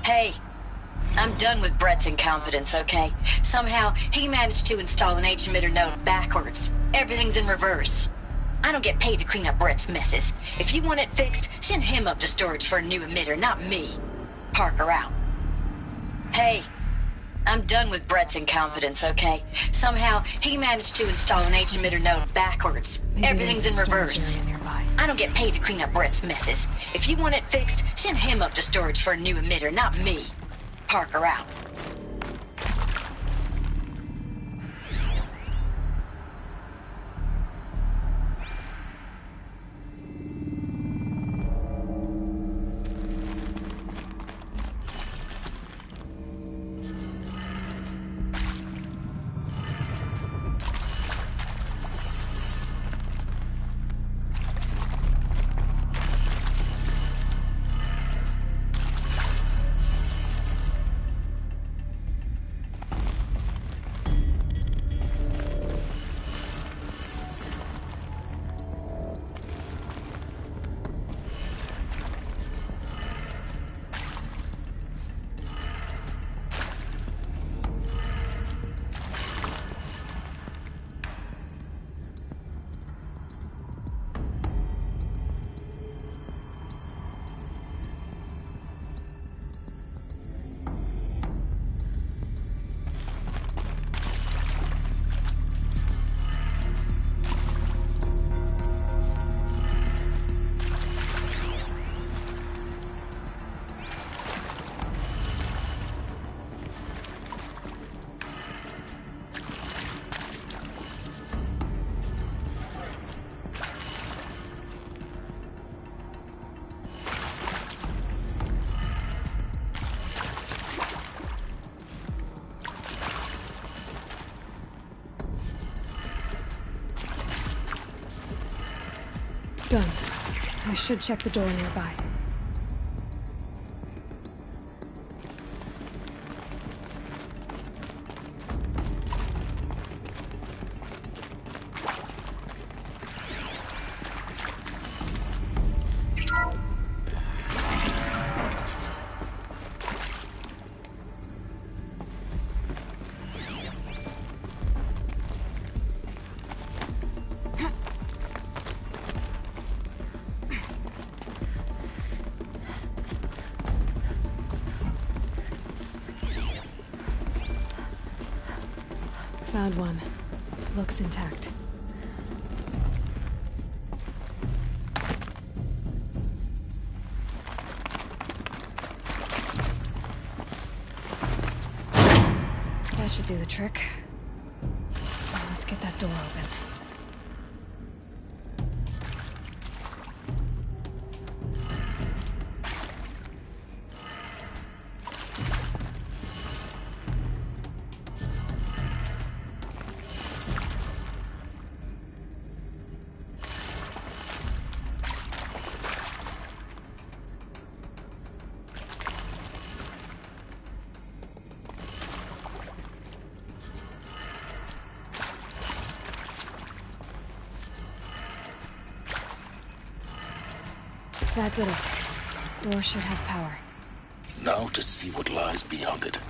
Hey, I'm done with Brett's incompetence, okay? Somehow, he managed to install an H-emitter node backwards. Everything's in reverse. I don't get paid to clean up Brett's messes. If you want it fixed, send him up to storage for a new emitter, not me. Parker out. Hey, I'm done with Brett's incompetence, okay? Somehow, he managed to install an H-emitter node backwards. Maybe Everything's in there's a storage reverse. area nearby. I don't get paid to clean up Brett's messes. If you want it fixed, send him up to storage for a new emitter, not me. Parker out. Done. I should check the door nearby. Found one. Looks intact. That should do the trick. Now let's get that door open. That did it. Door should have power. Now to see what lies beyond it.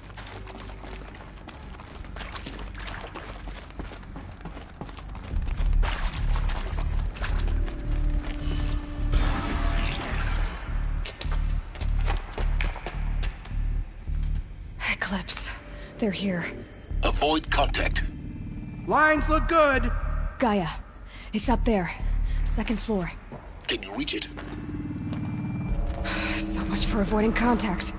Eclipse. They're here. Avoid contact. Lines look good. Gaia. It's up there. Second floor. Can you reach it? So much for avoiding contact.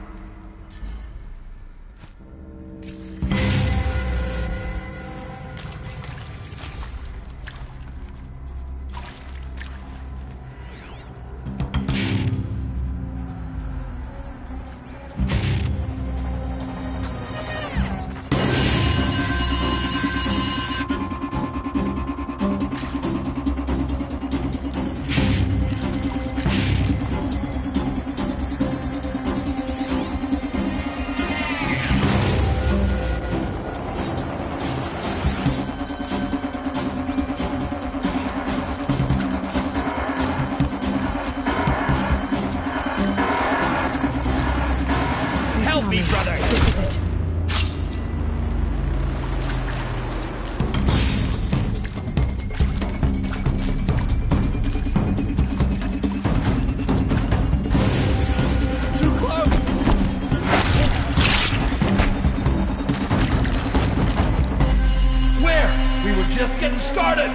Help me, brother! This is it. Too close! Where? We were just getting started!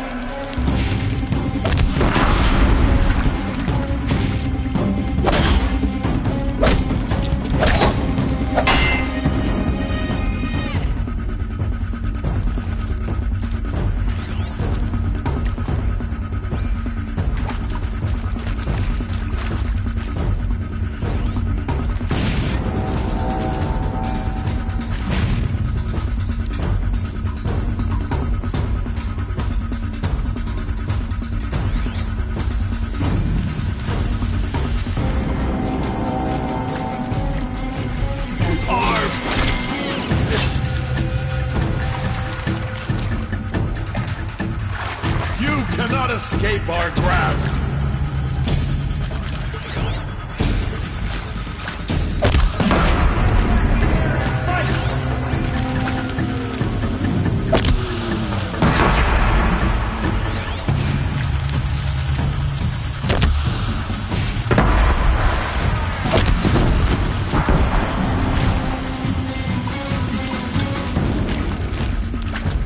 Cannot escape our grasp!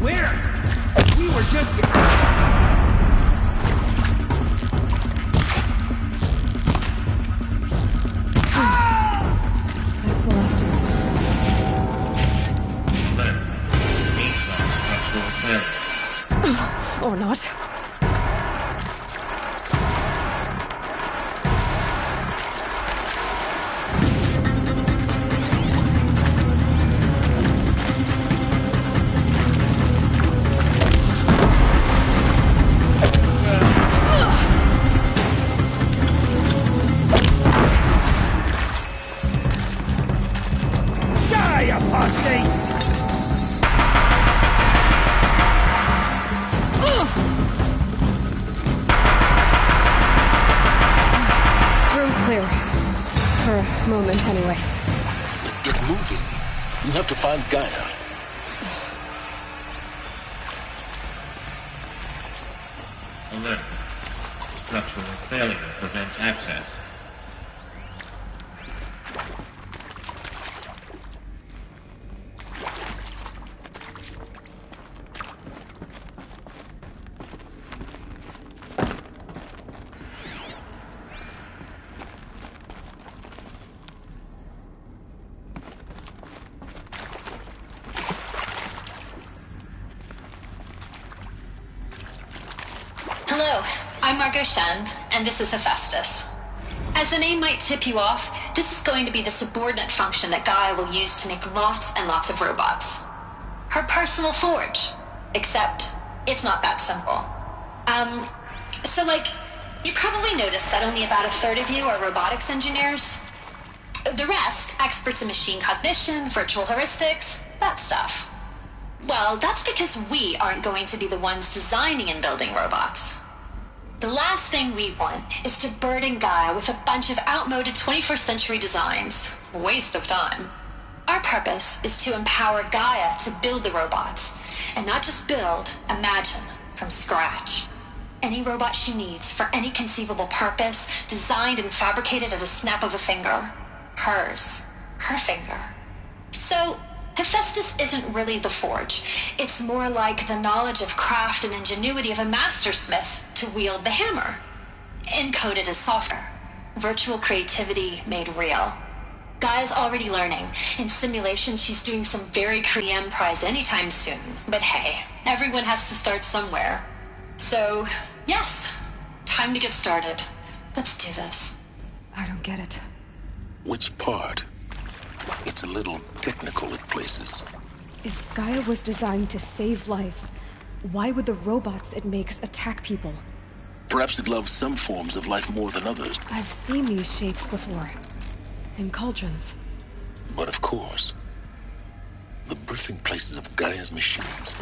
Where? We were just That's the last of them. Or not. moment, anyway. Get moving. You have to find Gaia. Alert. Structural failure prevents access. Hello, I'm Margot Shen, and this is Hephaestus. As the name might tip you off, this is going to be the subordinate function that Gaia will use to make lots and lots of robots. Her personal forge. Except, it's not that simple. You probably noticed that only about a third of you are robotics engineers. The rest, experts in machine cognition, virtual heuristics, that stuff. Well, that's because we aren't going to be the ones designing and building robots. The last thing we want is to burden Gaia with a bunch of outmoded 21st century designs. Waste of time. Our purpose is to empower Gaia to build the robots, and not just build, imagine, from scratch. Any robot she needs for any conceivable purpose, designed and fabricated at a snap of a finger. Hers. Her finger. So, Hephaestus isn't really the forge. It's more like the knowledge of craft and ingenuity of a mastersmith to wield the hammer. Encoded as software. Virtual creativity made real. Gaia's already learning. In simulation, she's doing some very creative prize anytime soon. But hey, everyone has to start somewhere. So, yes, time to get started. Let's do this. I don't get it. Which part? It's a little technical at places. If Gaia was designed to save life, why would the robots it makes attack people? Perhaps it loves some forms of life more than others. I've seen these shapes before. In cauldrons. But of course, the birthing places of Gaia's machines.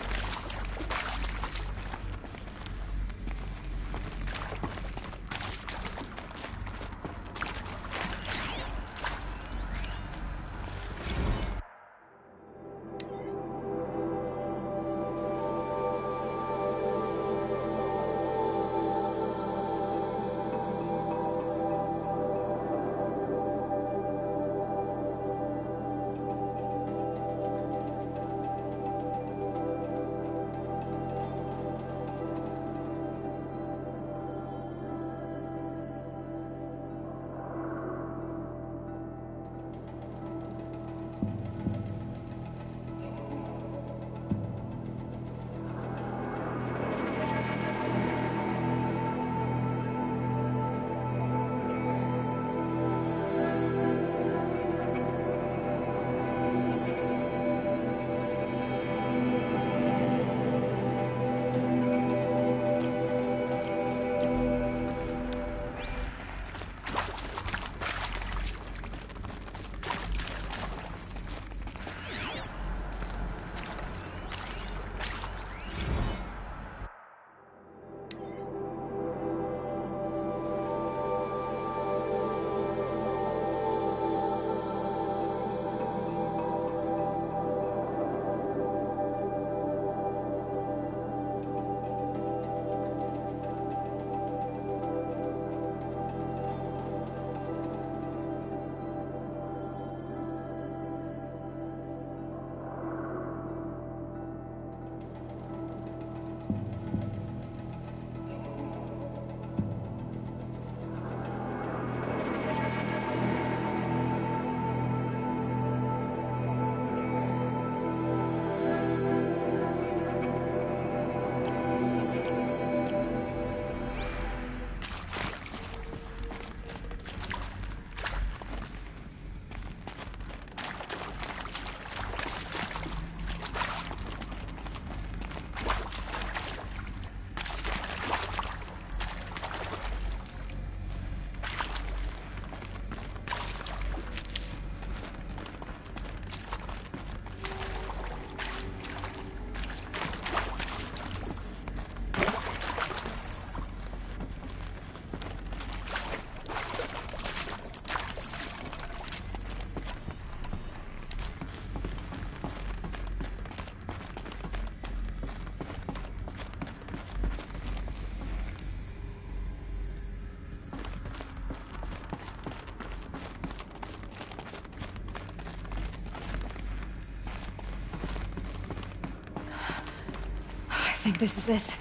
think this is it.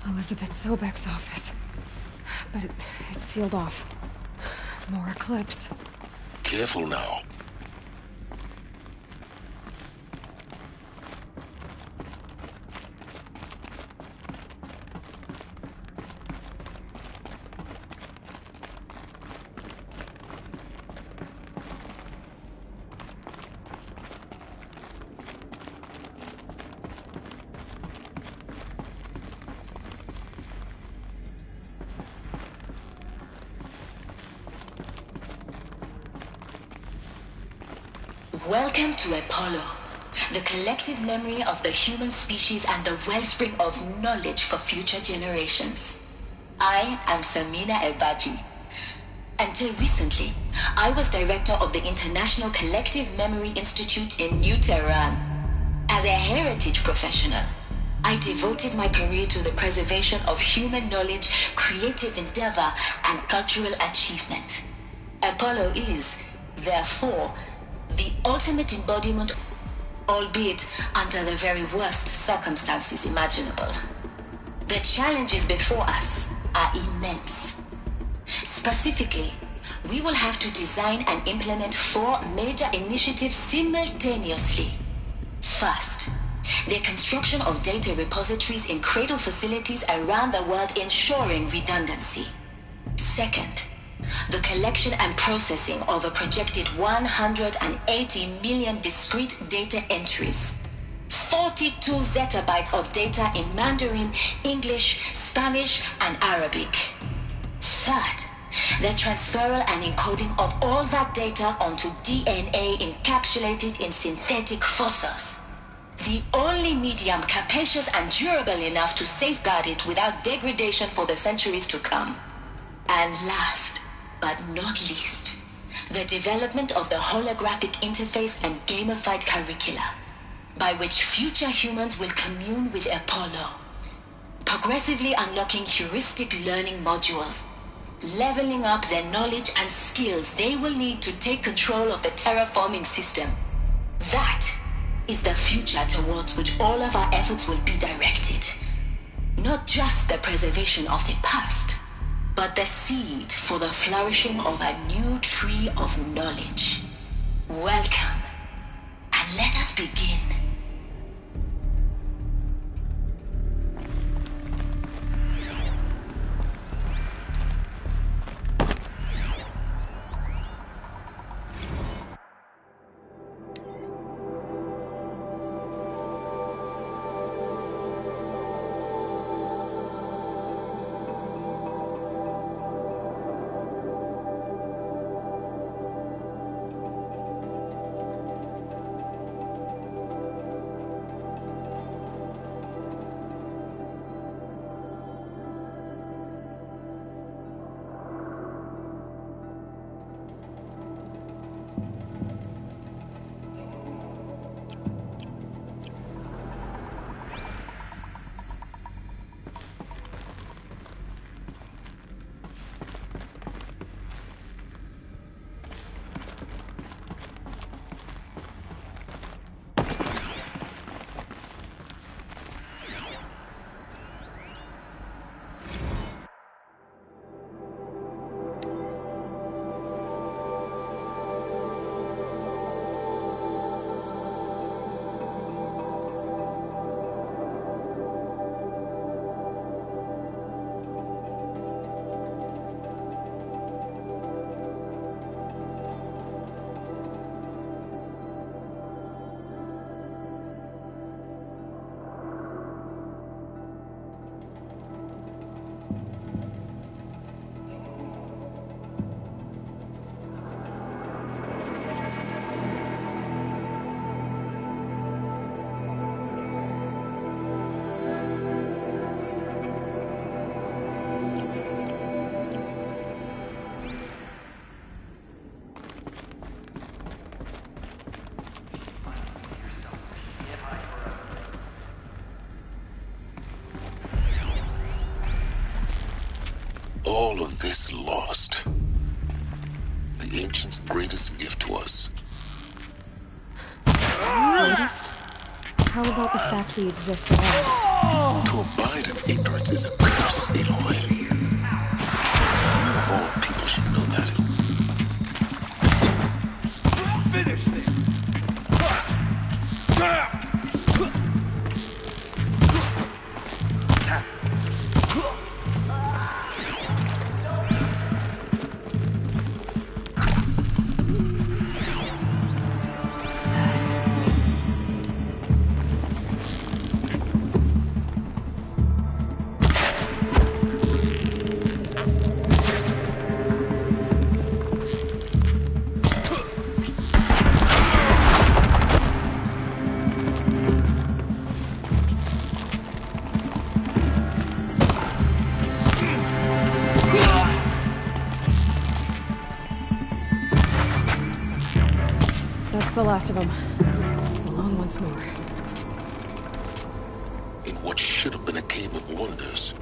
Elizabeth Sobek's office. But it's sealed off. More Eclipse. Careful now. Welcome to Apollo, the collective memory of the human species and the wellspring of knowledge for future generations. I am Samina Ebaji. Until recently, I was director of the International Collective Memory Institute in New Tehran. As a heritage professional, I devoted my career to the preservation of human knowledge, creative endeavor, and cultural achievement. Apollo is, therefore, the ultimate embodiment, albeit under the very worst circumstances imaginable. The challenges before us are immense. Specifically, we will have to design and implement 4 major initiatives simultaneously. First, the construction of data repositories in cradle facilities around the world, ensuring redundancy. Second, the collection and processing of a projected 180 million discrete data entries, 42 zettabytes of data in Mandarin, English, Spanish, and Arabic. Third, the transferal and encoding of all that data onto DNA encapsulated in synthetic fossils. The only medium capacious and durable enough to safeguard it without degradation for the centuries to come. And last, but not least, the development of the holographic interface and gamified curricula, by which future humans will commune with Apollo, progressively unlocking heuristic learning modules, leveling up their knowledge and skills they will need to take control of the terraforming system. That is the future towards which all of our efforts will be directed. Not just the preservation of the past, but the seed for the flourishing of a new tree of knowledge. Welcome, and let us begin. All of this lost. The ancients' greatest gift to us. Greatest? How about the fact we exist at all? To abide in ignorance is a curse, Aloy. You of all people should know that. Finish this! That's the last of them. Along once more. In what should have been a cave of wonders.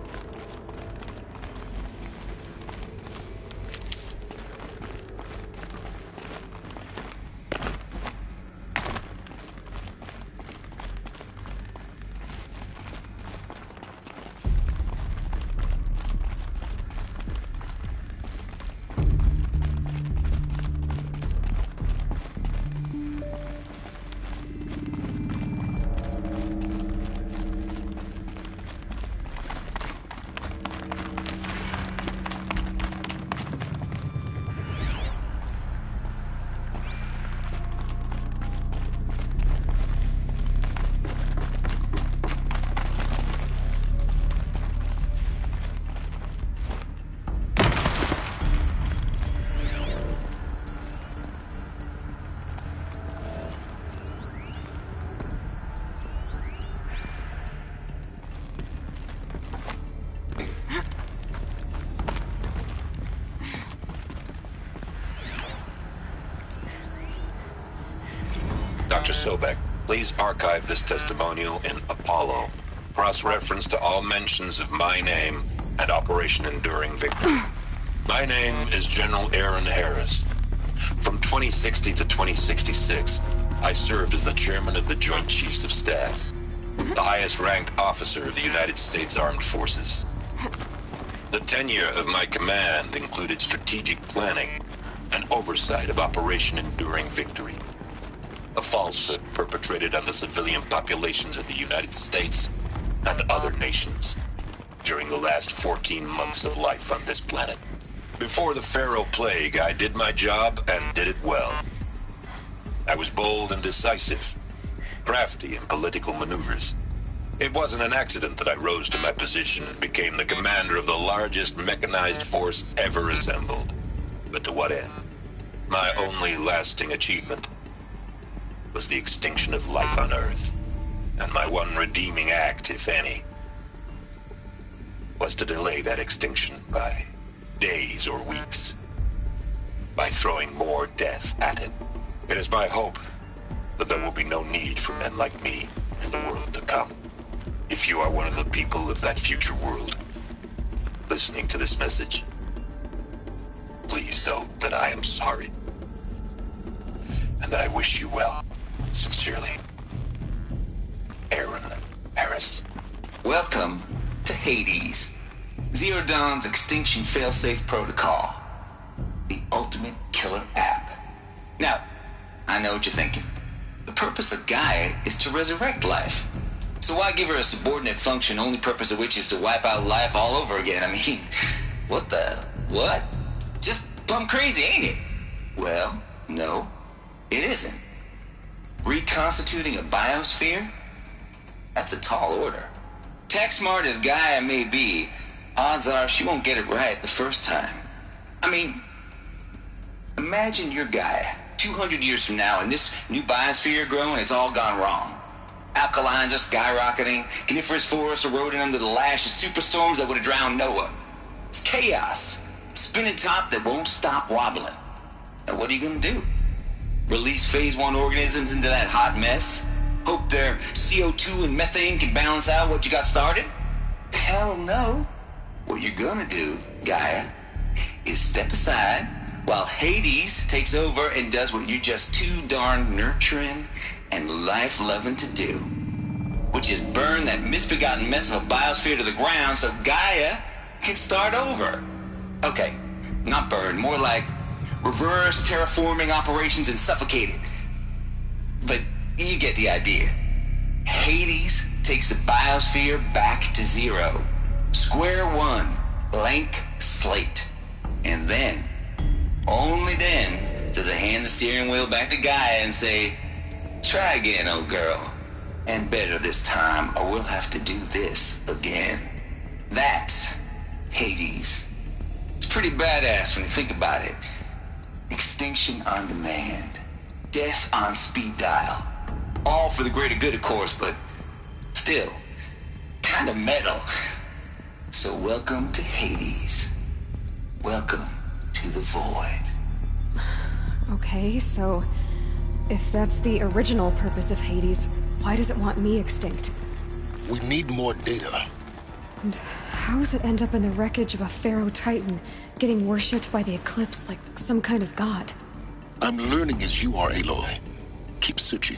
Dr. Sobek, please archive this testimonial in Apollo. Cross-reference to all mentions of my name and Operation Enduring Victory. My name is General Aaron Harris. From 2060 to 2066, I served as the chairman of the Joint Chiefs of Staff, the highest-ranked officer of the United States Armed Forces. The tenure of my command included strategic planning and oversight of Operation Enduring Victory, a falsehood perpetrated on the civilian populations of the United States and other nations during the last 14 months of life on this planet. Before the Pharaoh Plague, I did my job and did it well. I was bold and decisive, crafty in political maneuvers. It wasn't an accident that I rose to my position and became the commander of the largest mechanized force ever assembled. But to what end? My only lasting achievement was the extinction of life on Earth. And my one redeeming act, if any, was to delay that extinction by days or weeks, by throwing more death at it. It is my hope that there will be no need for men like me in the world to come. If you are one of the people of that future world listening to this message, please know that I am sorry and that I wish you well. Sincerely, Aaron Harris. Welcome to Hades, Zero Dawn's extinction failsafe protocol, the ultimate killer app. Now, I know what you're thinking. The purpose of Gaia is to resurrect life. So why give her a subordinate function, only purpose of which is to wipe out life all over again? I mean, what? Just plumb crazy, ain't it? Well, no, it isn't. Reconstituting a biosphere? That's a tall order. Tech smart as Gaia may be, odds are she won't get it right the first time. I mean, imagine you're Gaia, 200 years from now, and this new biosphere growing, it's all gone wrong. Alkalines are skyrocketing, coniferous forests eroding under the lash of superstorms that would have drowned Noah. It's chaos. Spinning top that won't stop wobbling. Now what are you gonna do? Release phase 1 organisms into that hot mess? Hope their CO2 and methane can balance out what you got started? Hell no. What you're gonna do, Gaia, is step aside while Hades takes over and does what you're just too darn nurturing and life-loving to do. that misbegotten mess of a biosphere to the ground so Gaia can start over. Okay, not burn, more like reverse terraforming operations and suffocate it. But you get the idea. Hades takes the biosphere back to zero. Square one, blank slate. And then, only then, does it hand the steering wheel back to Gaia and say, try again, old girl. And better this time, or we'll have to do this again. That's Hades. It's pretty badass when you think about it. Extinction on demand. Death on speed dial. All for the greater good, of course, but still, kind of metal. So welcome to Hades. Welcome to the void. Okay, so if that's the original purpose of Hades, why does it want me extinct? We need more data. And how does it end up in the wreckage of a Pharaoh Titan, getting worshipped by the Eclipse like some kind of god? I'm learning as you are, Aloy. Keep searching.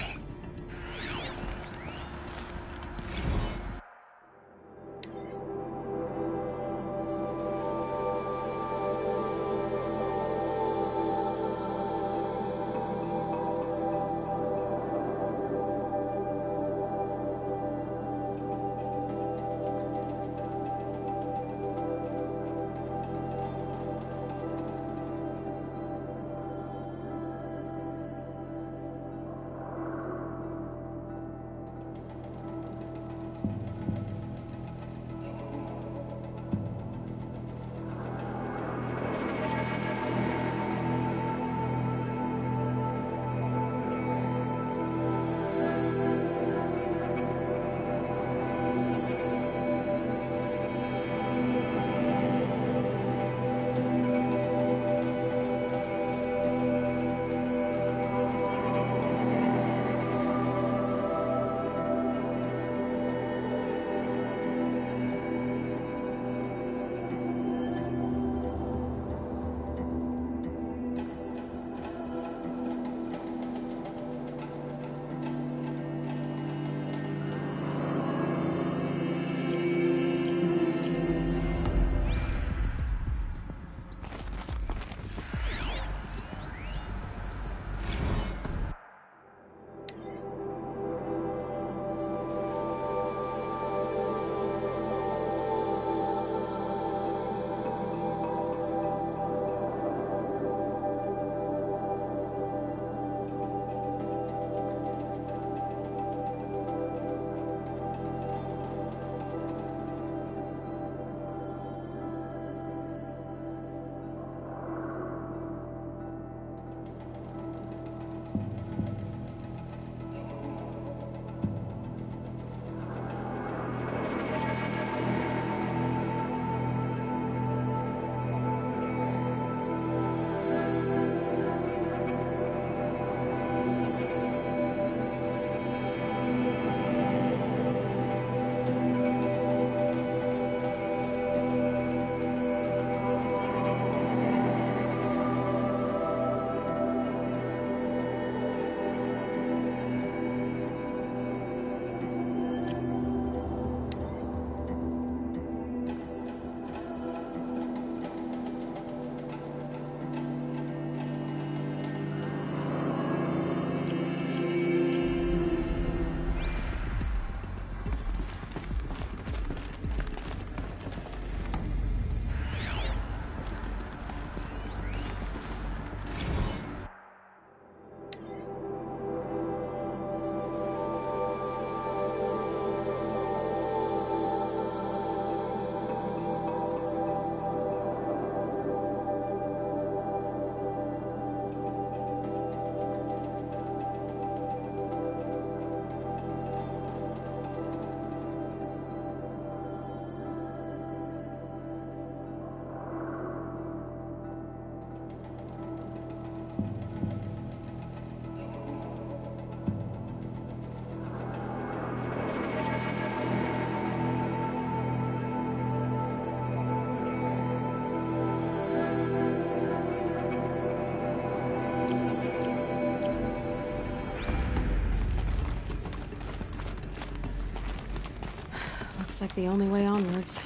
Looks like the only way onwards.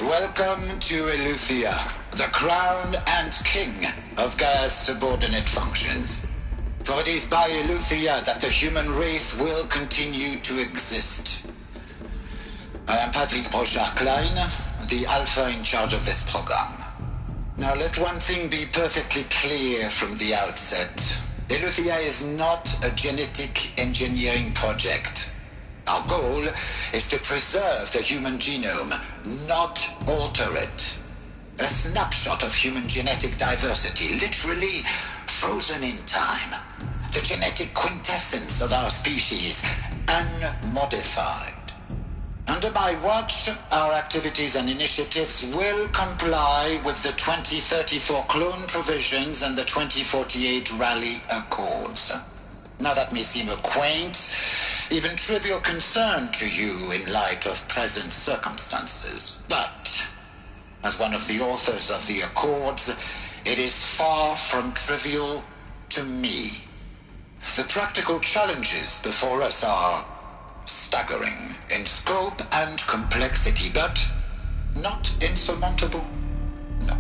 Welcome to Eleuthia, the crown and king of Gaia's subordinate functions. For it is by Eleuthia that the human race will continue to exist. I am Patrick Brochard-Klein, the Alpha in charge of this program. Now let one thing be perfectly clear from the outset. Eleuthia is not a genetic engineering project. Our goal is to preserve the human genome, not alter it. A snapshot of human genetic diversity, literally frozen in time. The genetic quintessence of our species, unmodified. Under my watch, our activities and initiatives will comply with the 2034 clone provisions and the 2048 Raleigh Accords. Now that may seem a quaint, even trivial concern to you in light of present circumstances, but as one of the authors of the Accords, it is far from trivial to me. The practical challenges before us are staggering in scope and complexity, but not insurmountable. No.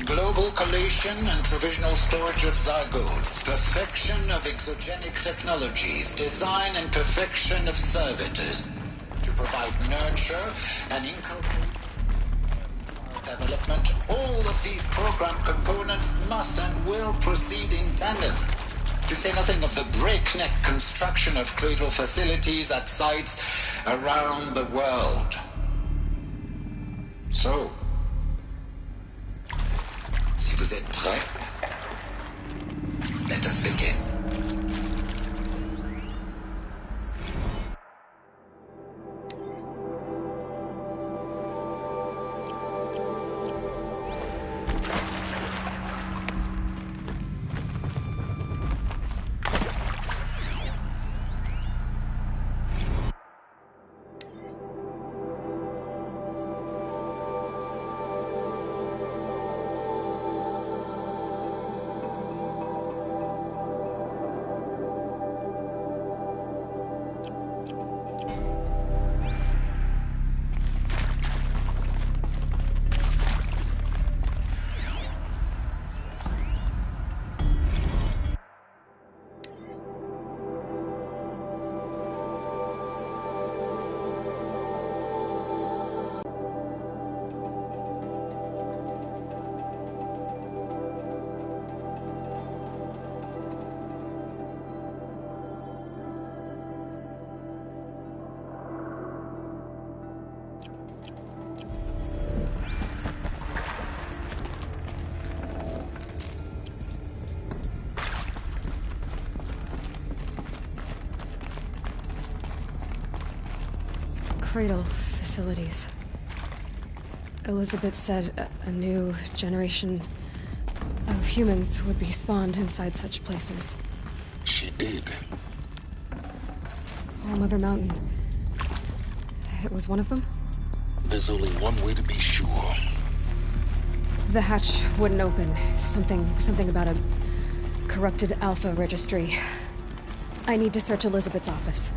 Global collation and provisional storage of zygotes, perfection of exogenic technologies, design and perfection of servitors to provide nurture and inculcate development. All of these program components must and will proceed in tandem. To say nothing of the breakneck construction of cradle facilities at sites around the world. So, si vous êtes prêts, let us begin. Cradle facilities. Elizabeth said a new generation of humans would be spawned inside such places. She did. All Mother Mountain. It was one of them? There's only one way to be sure. The hatch wouldn't open. Something about a corrupted Alpha registry. I need to search Elizabeth's office.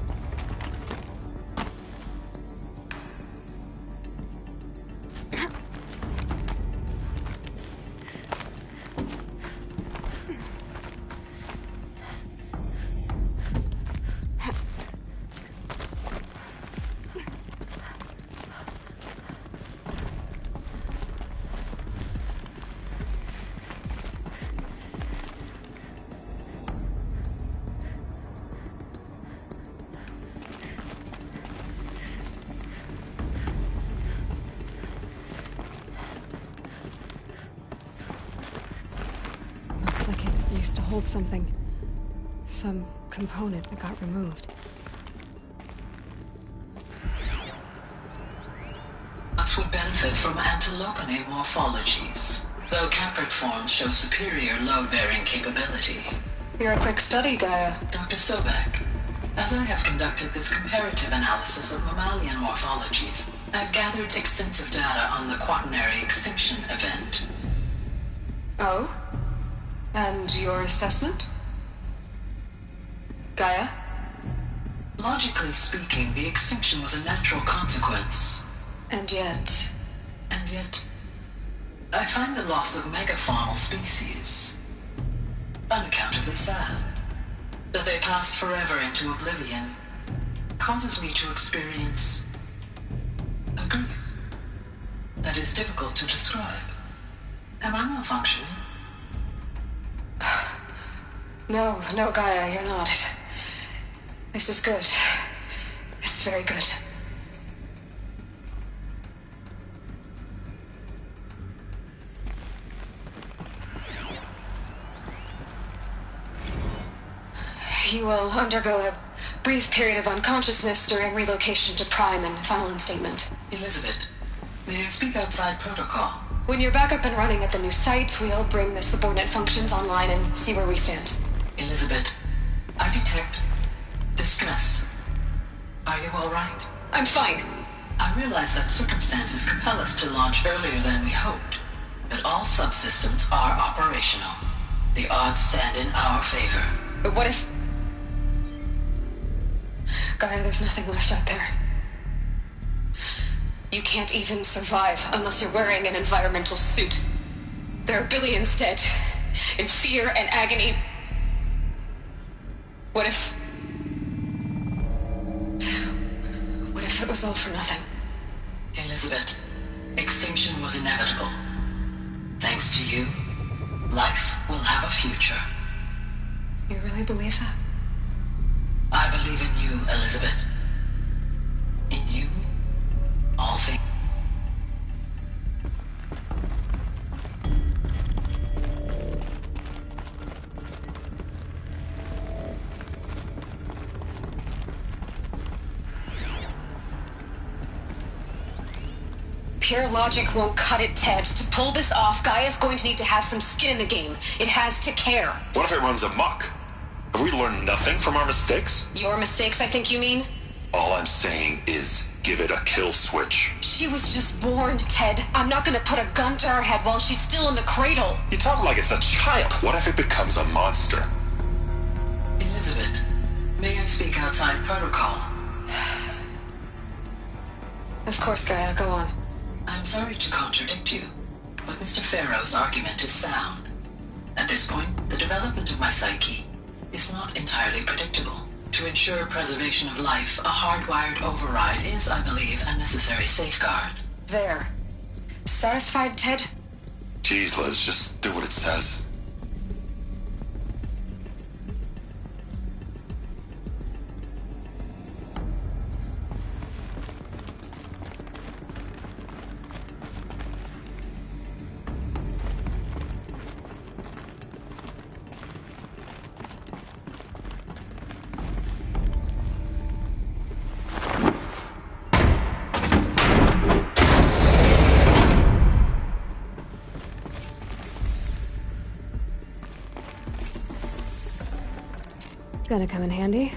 Used to hold something. Some component that got removed. Nuts would benefit from antilopinae morphologies, though caprid forms show superior load-bearing capability. You're a quick study, Gaia. Dr. Sobek, as I have conducted this comparative analysis of mammalian morphologies, I've gathered extensive data on the quaternary extinction event. Oh? And your assessment? Gaia? Logically speaking, the extinction was a natural consequence. And yet, I find the loss of megafaunal species unaccountably sad. That they passed forever into oblivion causes me to experience a grief that is difficult to describe. Am I malfunctioning? No, Gaia, you're not. This is good. It's very good. You will undergo a brief period of unconsciousness during relocation to Prime and final instatement. Elizabeth, may I speak outside protocol? When you're back up and running at the new site, we'll bring the subordinate functions online and see where we stand. Elizabeth, I detect distress. Are you all right? I'm fine. I realize that circumstances compel us to launch earlier than we hoped, but all subsystems are operational. The odds stand in our favor. But what if... Gaia, there's nothing left out there. You can't even survive unless you're wearing an environmental suit. There are billions dead, in fear and agony. What if it was all for nothing? Elizabeth, extinction was inevitable. Thanks to you, life will have a future. You really believe that? I believe in you, Elizabeth. In you, all things. Pure logic won't cut it, Ted. To pull this off, Gaia's going to need to have some skin in the game. It has to care. What if it runs amok? Have we learned nothing from our mistakes? Your mistakes, I think you mean? All I'm saying is, give it a kill switch. She was just born, Ted. I'm not gonna put a gun to her head while she's still in the cradle. You talk like it's a child. What if it becomes a monster? Elizabeth, may I speak outside protocol? Of course, Gaia, go on. I'm sorry to contradict you, but Mr. Farrow's argument is sound. At this point, the development of my psyche is not entirely predictable. To ensure preservation of life, a hardwired override is, I believe, a necessary safeguard. There. Satisfied, Ted? Jeez, Liz, just do what it says. Gonna come in handy.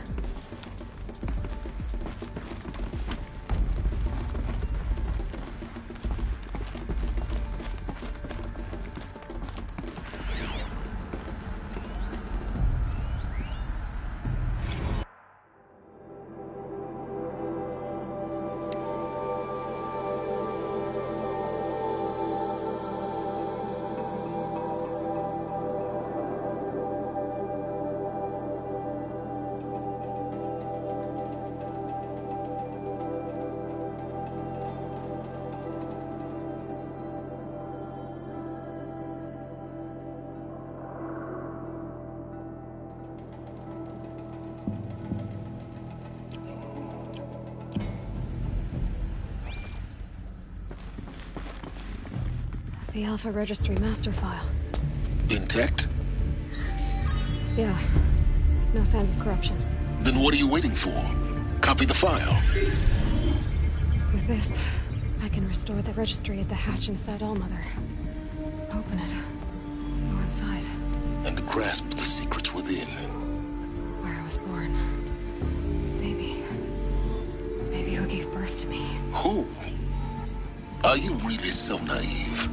The Alpha Registry master file. Intact? Yeah. No signs of corruption. Then what are you waiting for? Copy the file. With this, I can restore the registry at the hatch inside Allmother. Open it. Go inside. And grasp the secrets within. Where I was born. Maybe who gave birth to me. Who? Are you really so naive?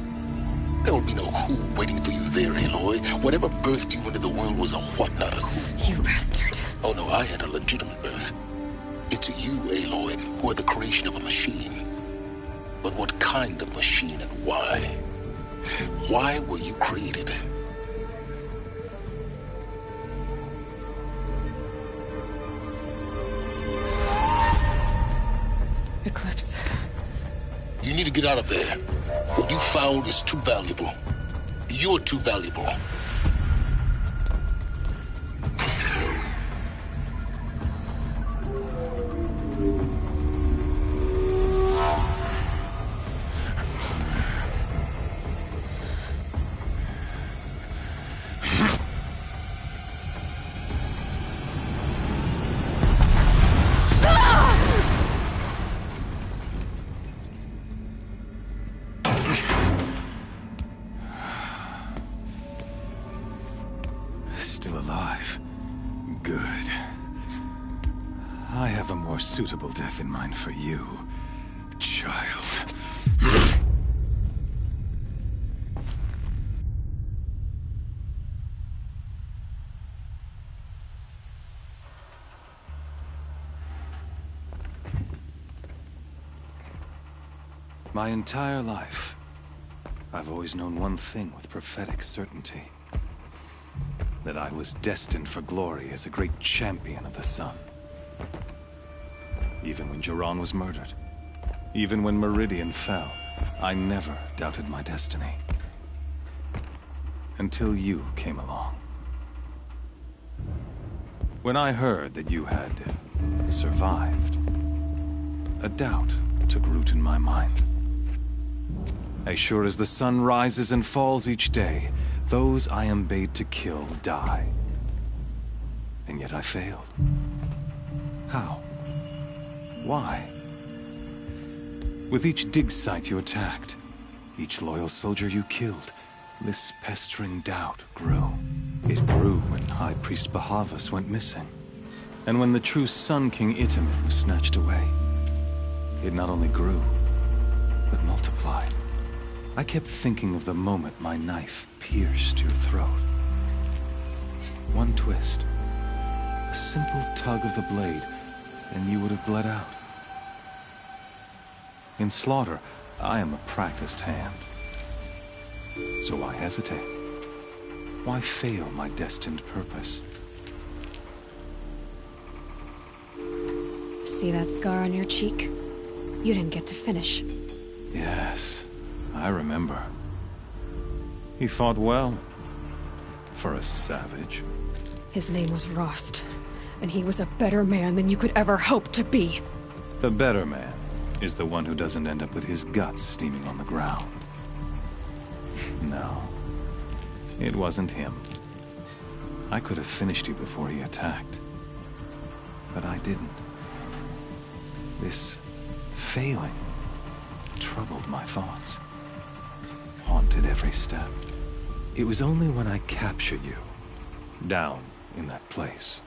There will be no who waiting for you there, Aloy. Whatever birthed you into the world was a what, not a who. You bastard. Oh no, I had a legitimate birth. It's you, Aloy, who are the creation of a machine. But what kind of machine and why? Why were you created? Eclipse. You need to get out of there. What you found is too valuable. You're too valuable. Still alive. Good. I have a more suitable death in mind for you, child. My entire life, I've always known one thing with prophetic certainty. That I was destined for glory as a great champion of the sun. Even when Jiran was murdered, even when Meridian fell, I never doubted my destiny. Until you came along. When I heard that you had survived, a doubt took root in my mind. As sure as the sun rises and falls each day, those I am bade to kill die. And yet I failed. How? Why? With each dig site you attacked, each loyal soldier you killed, this pestering doubt grew. It grew when High Priest Bahavas went missing. And when the true Sun King Itamen was snatched away. It not only grew, but multiplied. I kept thinking of the moment my knife pierced your throat. One twist, a simple tug of the blade, and you would have bled out. In slaughter, I am a practiced hand. So why hesitate? Why fail my destined purpose? See that scar on your cheek? You didn't get to finish. Yes, I remember. He fought well. For a savage. His name was Rost, and he was a better man than you could ever hope to be. The better man is the one who doesn't end up with his guts steaming on the ground. No, it wasn't him. I could have finished you before he attacked. But I didn't. This failing troubled my thoughts. Haunted every step. It was only when I captured you, down in that place,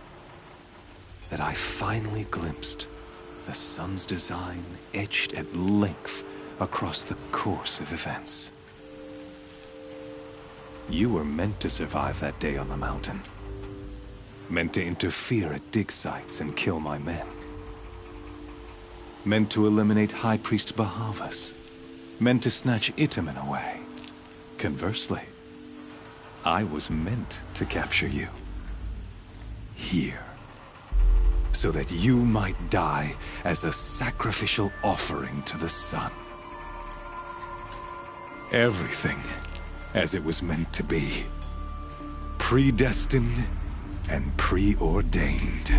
that I finally glimpsed the sun's design etched at length across the course of events. You were meant to survive that day on the mountain. Meant to interfere at dig sites and kill my men. Meant to eliminate High Priest Bahavas. Meant to snatch Itamen away. Conversely, I was meant to capture you. Here. So that you might die as a sacrificial offering to the sun. Everything as it was meant to be. Predestined and preordained.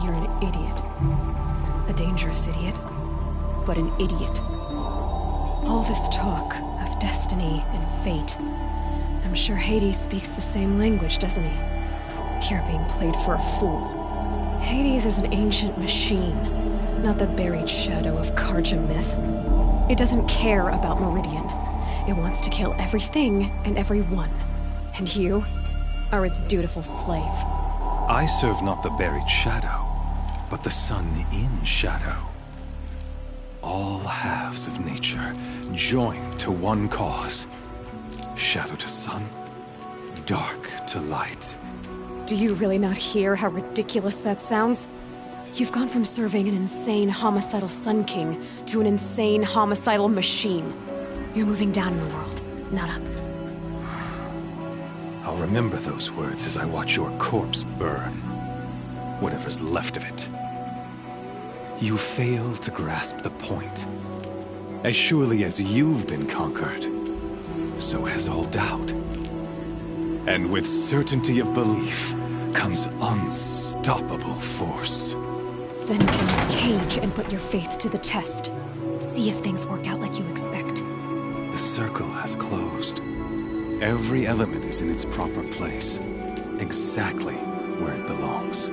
You're an idiot. A dangerous idiot, but an idiot. All this talk of destiny and fate. I'm sure Hades speaks the same language, doesn't he? You're being played for a fool. Hades is an ancient machine, not the buried shadow of Karja myth. It doesn't care about Meridian. It wants to kill everything and everyone. And you? or its dutiful slave? I serve not the buried shadow, but the sun in shadow. All halves of nature joined to one cause. Shadow to sun, dark to light. Do you really not hear how ridiculous that sounds? You've gone from serving an insane homicidal Sun King to an insane homicidal machine. You're moving down in the world, not up. I'll remember those words as I watch your corpse burn. Whatever's left of it. You fail to grasp the point. As surely as you've been conquered, so has all doubt. And with certainty of belief comes unstoppable force. Then get in this cage and put your faith to the test. See if things work out like you expect. The circle has closed. Every element is in its proper place, exactly where it belongs.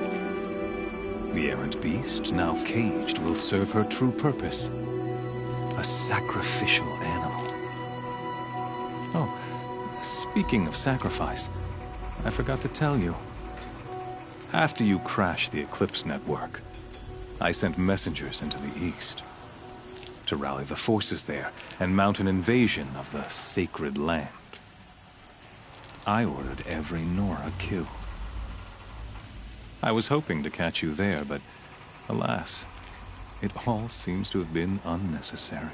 The errant beast, now caged, will serve her true purpose. A sacrificial animal. Oh, speaking of sacrifice, I forgot to tell you. After you crashed the Eclipse network, I sent messengers into the east to rally the forces there and mount an invasion of the sacred land. I ordered every Nora killed. I was hoping to catch you there, but alas, it all seems to have been unnecessary.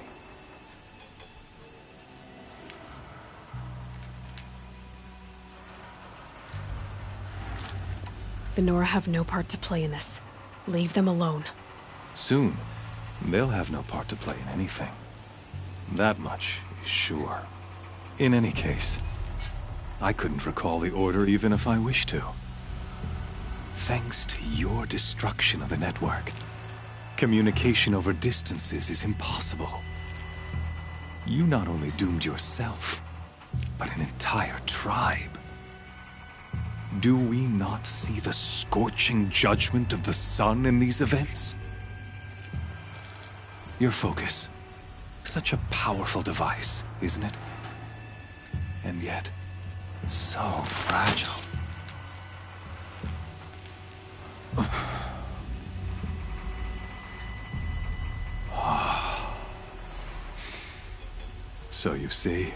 The Nora have no part to play in this. Leave them alone. Soon, they'll have no part to play in anything. That much is sure. In any case, I couldn't recall the order even if I wished to. Thanks to your destruction of the network, communication over distances is impossible. You not only doomed yourself, but an entire tribe. Do we not see the scorching judgment of the sun in these events? Your focus, such a powerful device, isn't it? And yet, so fragile. So you see,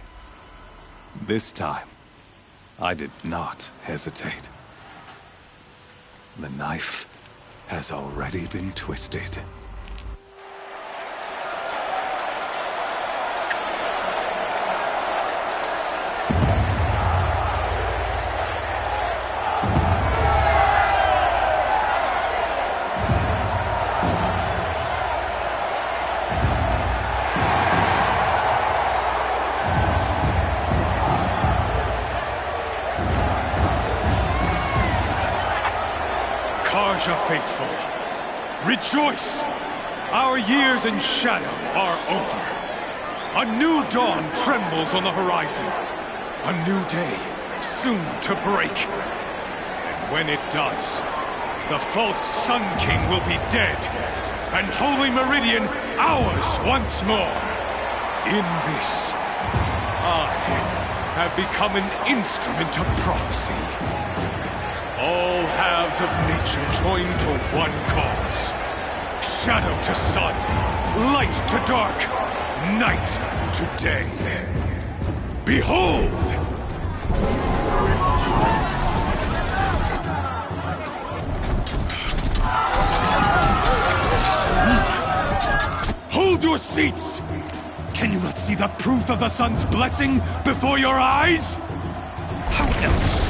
this time, I did not hesitate. The knife has already been twisted. Karja faithful, rejoice! Our years in shadow are over. A new dawn trembles on the horizon. A new day soon to break. And when it does, the false Sun King will be dead, and Holy Meridian ours once more. In this, I have become an instrument of prophecy. All halves of nature join to one cause. Shadow to sun, light to dark, night to day. Behold! Hold your seats! Can you not see the proof of the sun's blessing before your eyes? How else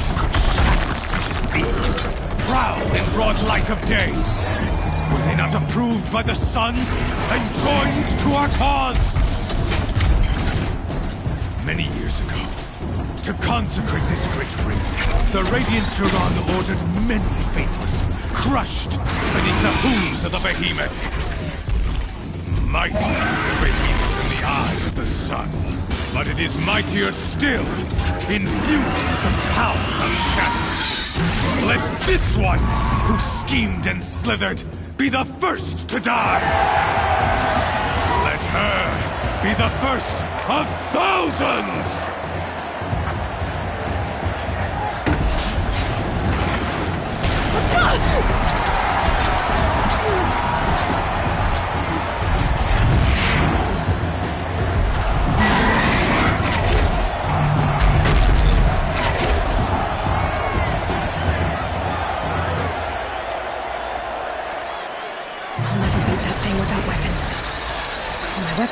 proud in broad light of day? Were they not approved by the sun and joined to our cause? Many years ago, to consecrate this great ring, the Radiant Turan ordered many faithless, crushed beneath the hooves of the behemoth. Mighty is the behemoth in the eye of the sun, but it is mightier still, infused with the power of shadow. Let this one, who schemed and slithered, be the first to die! Let her be the first of thousands!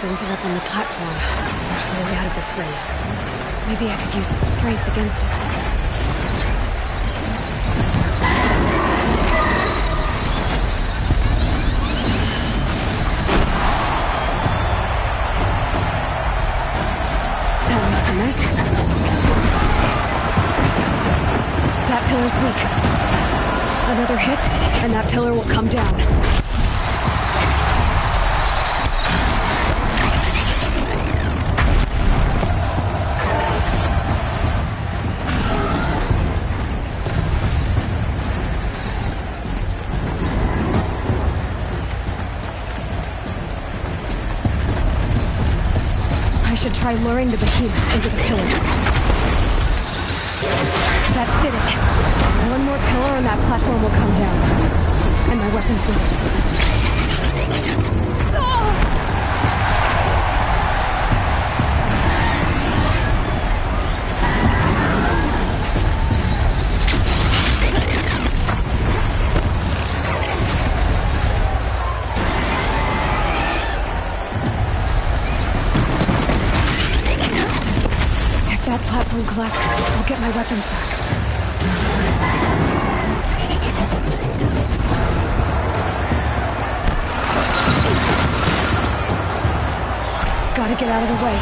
weapons are up on the platform. There's no way out of this ring. Maybe I could use its strength against it. That pillar's weak. Another hit, and that pillar will come down. I should try luring the behemoth into the pillars. That did it. One more pillar and that platform will come down. And my weapons with it. Oh! If that platform collapses, I'll get my weapons back. Gotta get out of the way.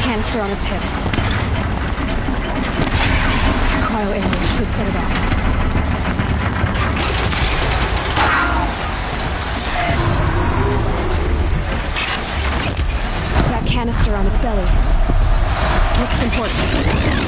Canister on its hips. Cryo arrows should set it off. That canister on its belly looks important.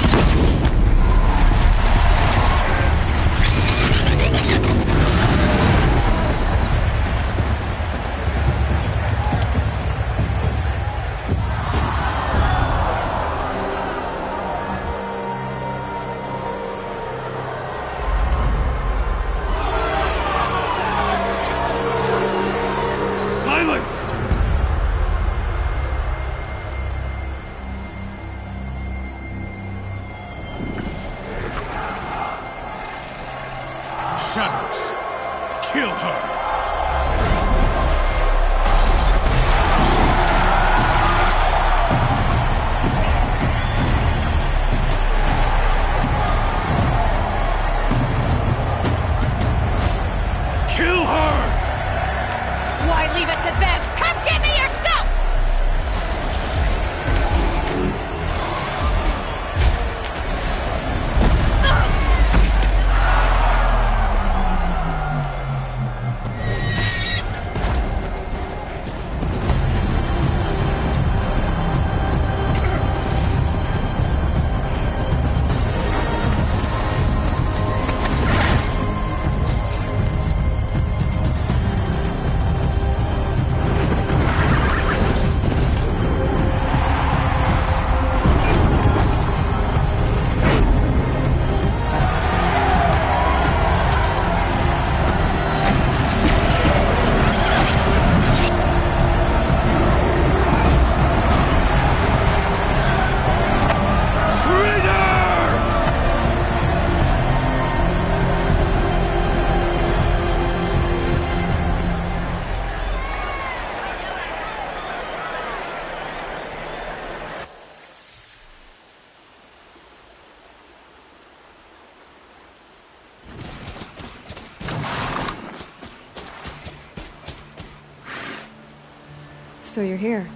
So you're here.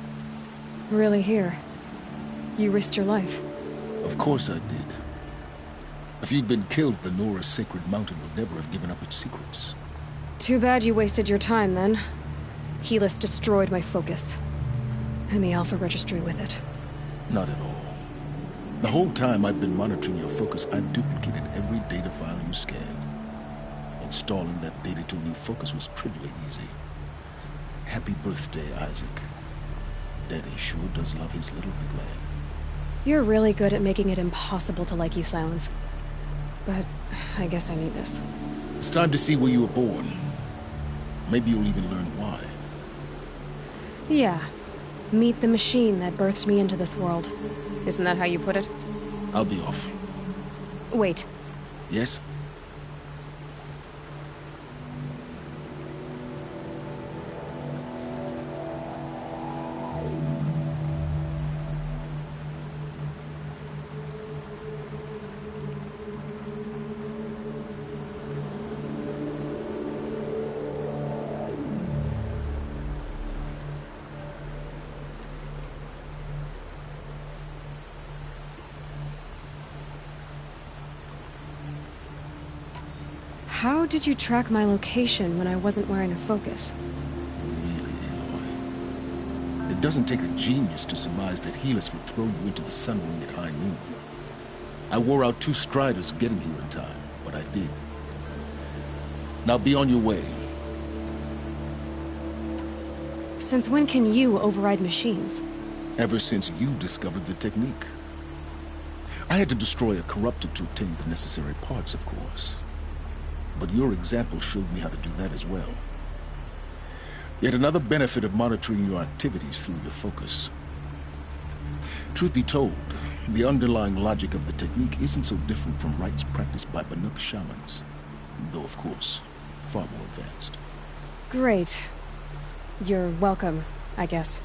Really here. You risked your life. Of course I did. If you'd been killed, the Nora's Sacred Mountain would never have given up its secrets. Too bad you wasted your time, then. Helis destroyed my focus. And the Alpha Registry with it. Not at all. The whole time I've been monitoring your focus, I've duplicated every data file you scanned. Installing that data to a new focus was trivially easy. Happy birthday, Isaac. Daddy sure does love his little big man. You're really good at making it impossible to like you, Silence. But I guess I need this. It's time to see where you were born. Maybe you'll even learn why. Yeah. Meet the machine that birthed me into this world. Isn't that how you put it? I'll be off. Wait. Yes? How did you track my location when I wasn't wearing a focus? Really, Aloy. It doesn't take a genius to surmise that Helis would throw you into the Sun Ring at high noon. I wore out 2 striders getting here in time, but I did. Now be on your way. Since when can you override machines? Ever since you discovered the technique. I had to destroy a corruptor to obtain the necessary parts, of course. But your example showed me how to do that as well. Yet another benefit of monitoring your activities through your focus. Truth be told, the underlying logic of the technique isn't so different from rites practiced by Banuk shamans, though of course, far more advanced. Great. You're welcome, I guess.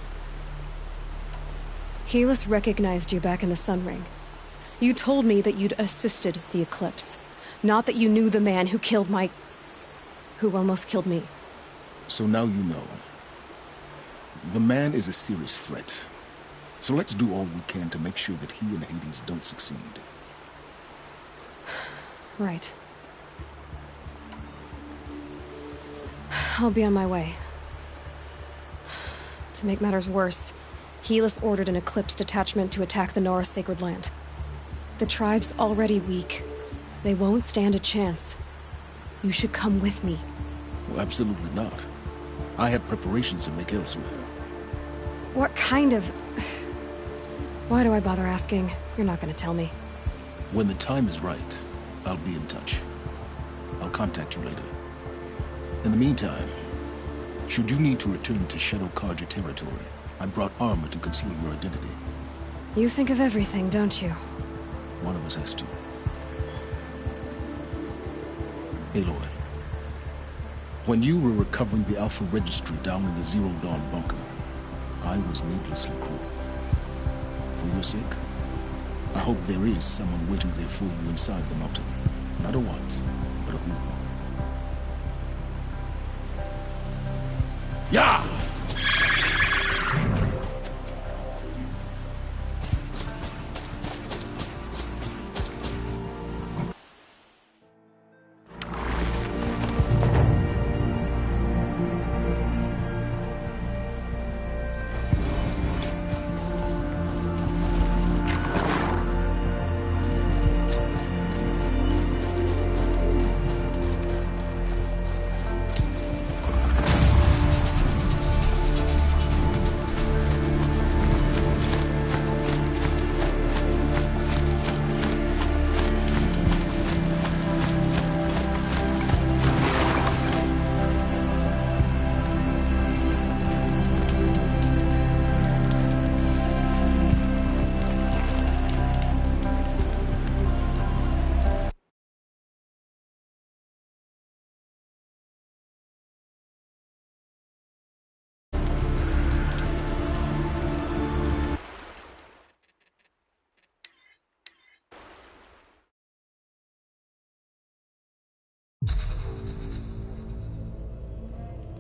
Helis recognized you back in the Sun Ring. You told me that you'd assisted the Eclipse. Not that you knew the man who killed who almost killed me. So now you know. The man is a serious threat. So let's do all we can to make sure that he and Hades don't succeed. Right. I'll be on my way. To make matters worse, Helis ordered an Eclipse detachment to attack the Nora Sacred Land. The tribe's already weak. They won't stand a chance. You should come with me. Well, absolutely not. I have preparations to make elsewhere. What kind of... Why do I bother asking? You're not gonna tell me. When the time is right, I'll be in touch. I'll contact you later. In the meantime, should you need to return to Shadow Carja territory, I brought armor to conceal your identity. You think of everything, don't you? One of us has to. Aloy, when you were recovering the Alpha Registry down in the Zero Dawn bunker, I was needlessly cruel. For your sake, I hope there is someone waiting there for you inside the mountain. Not a what, but a who. Yeah!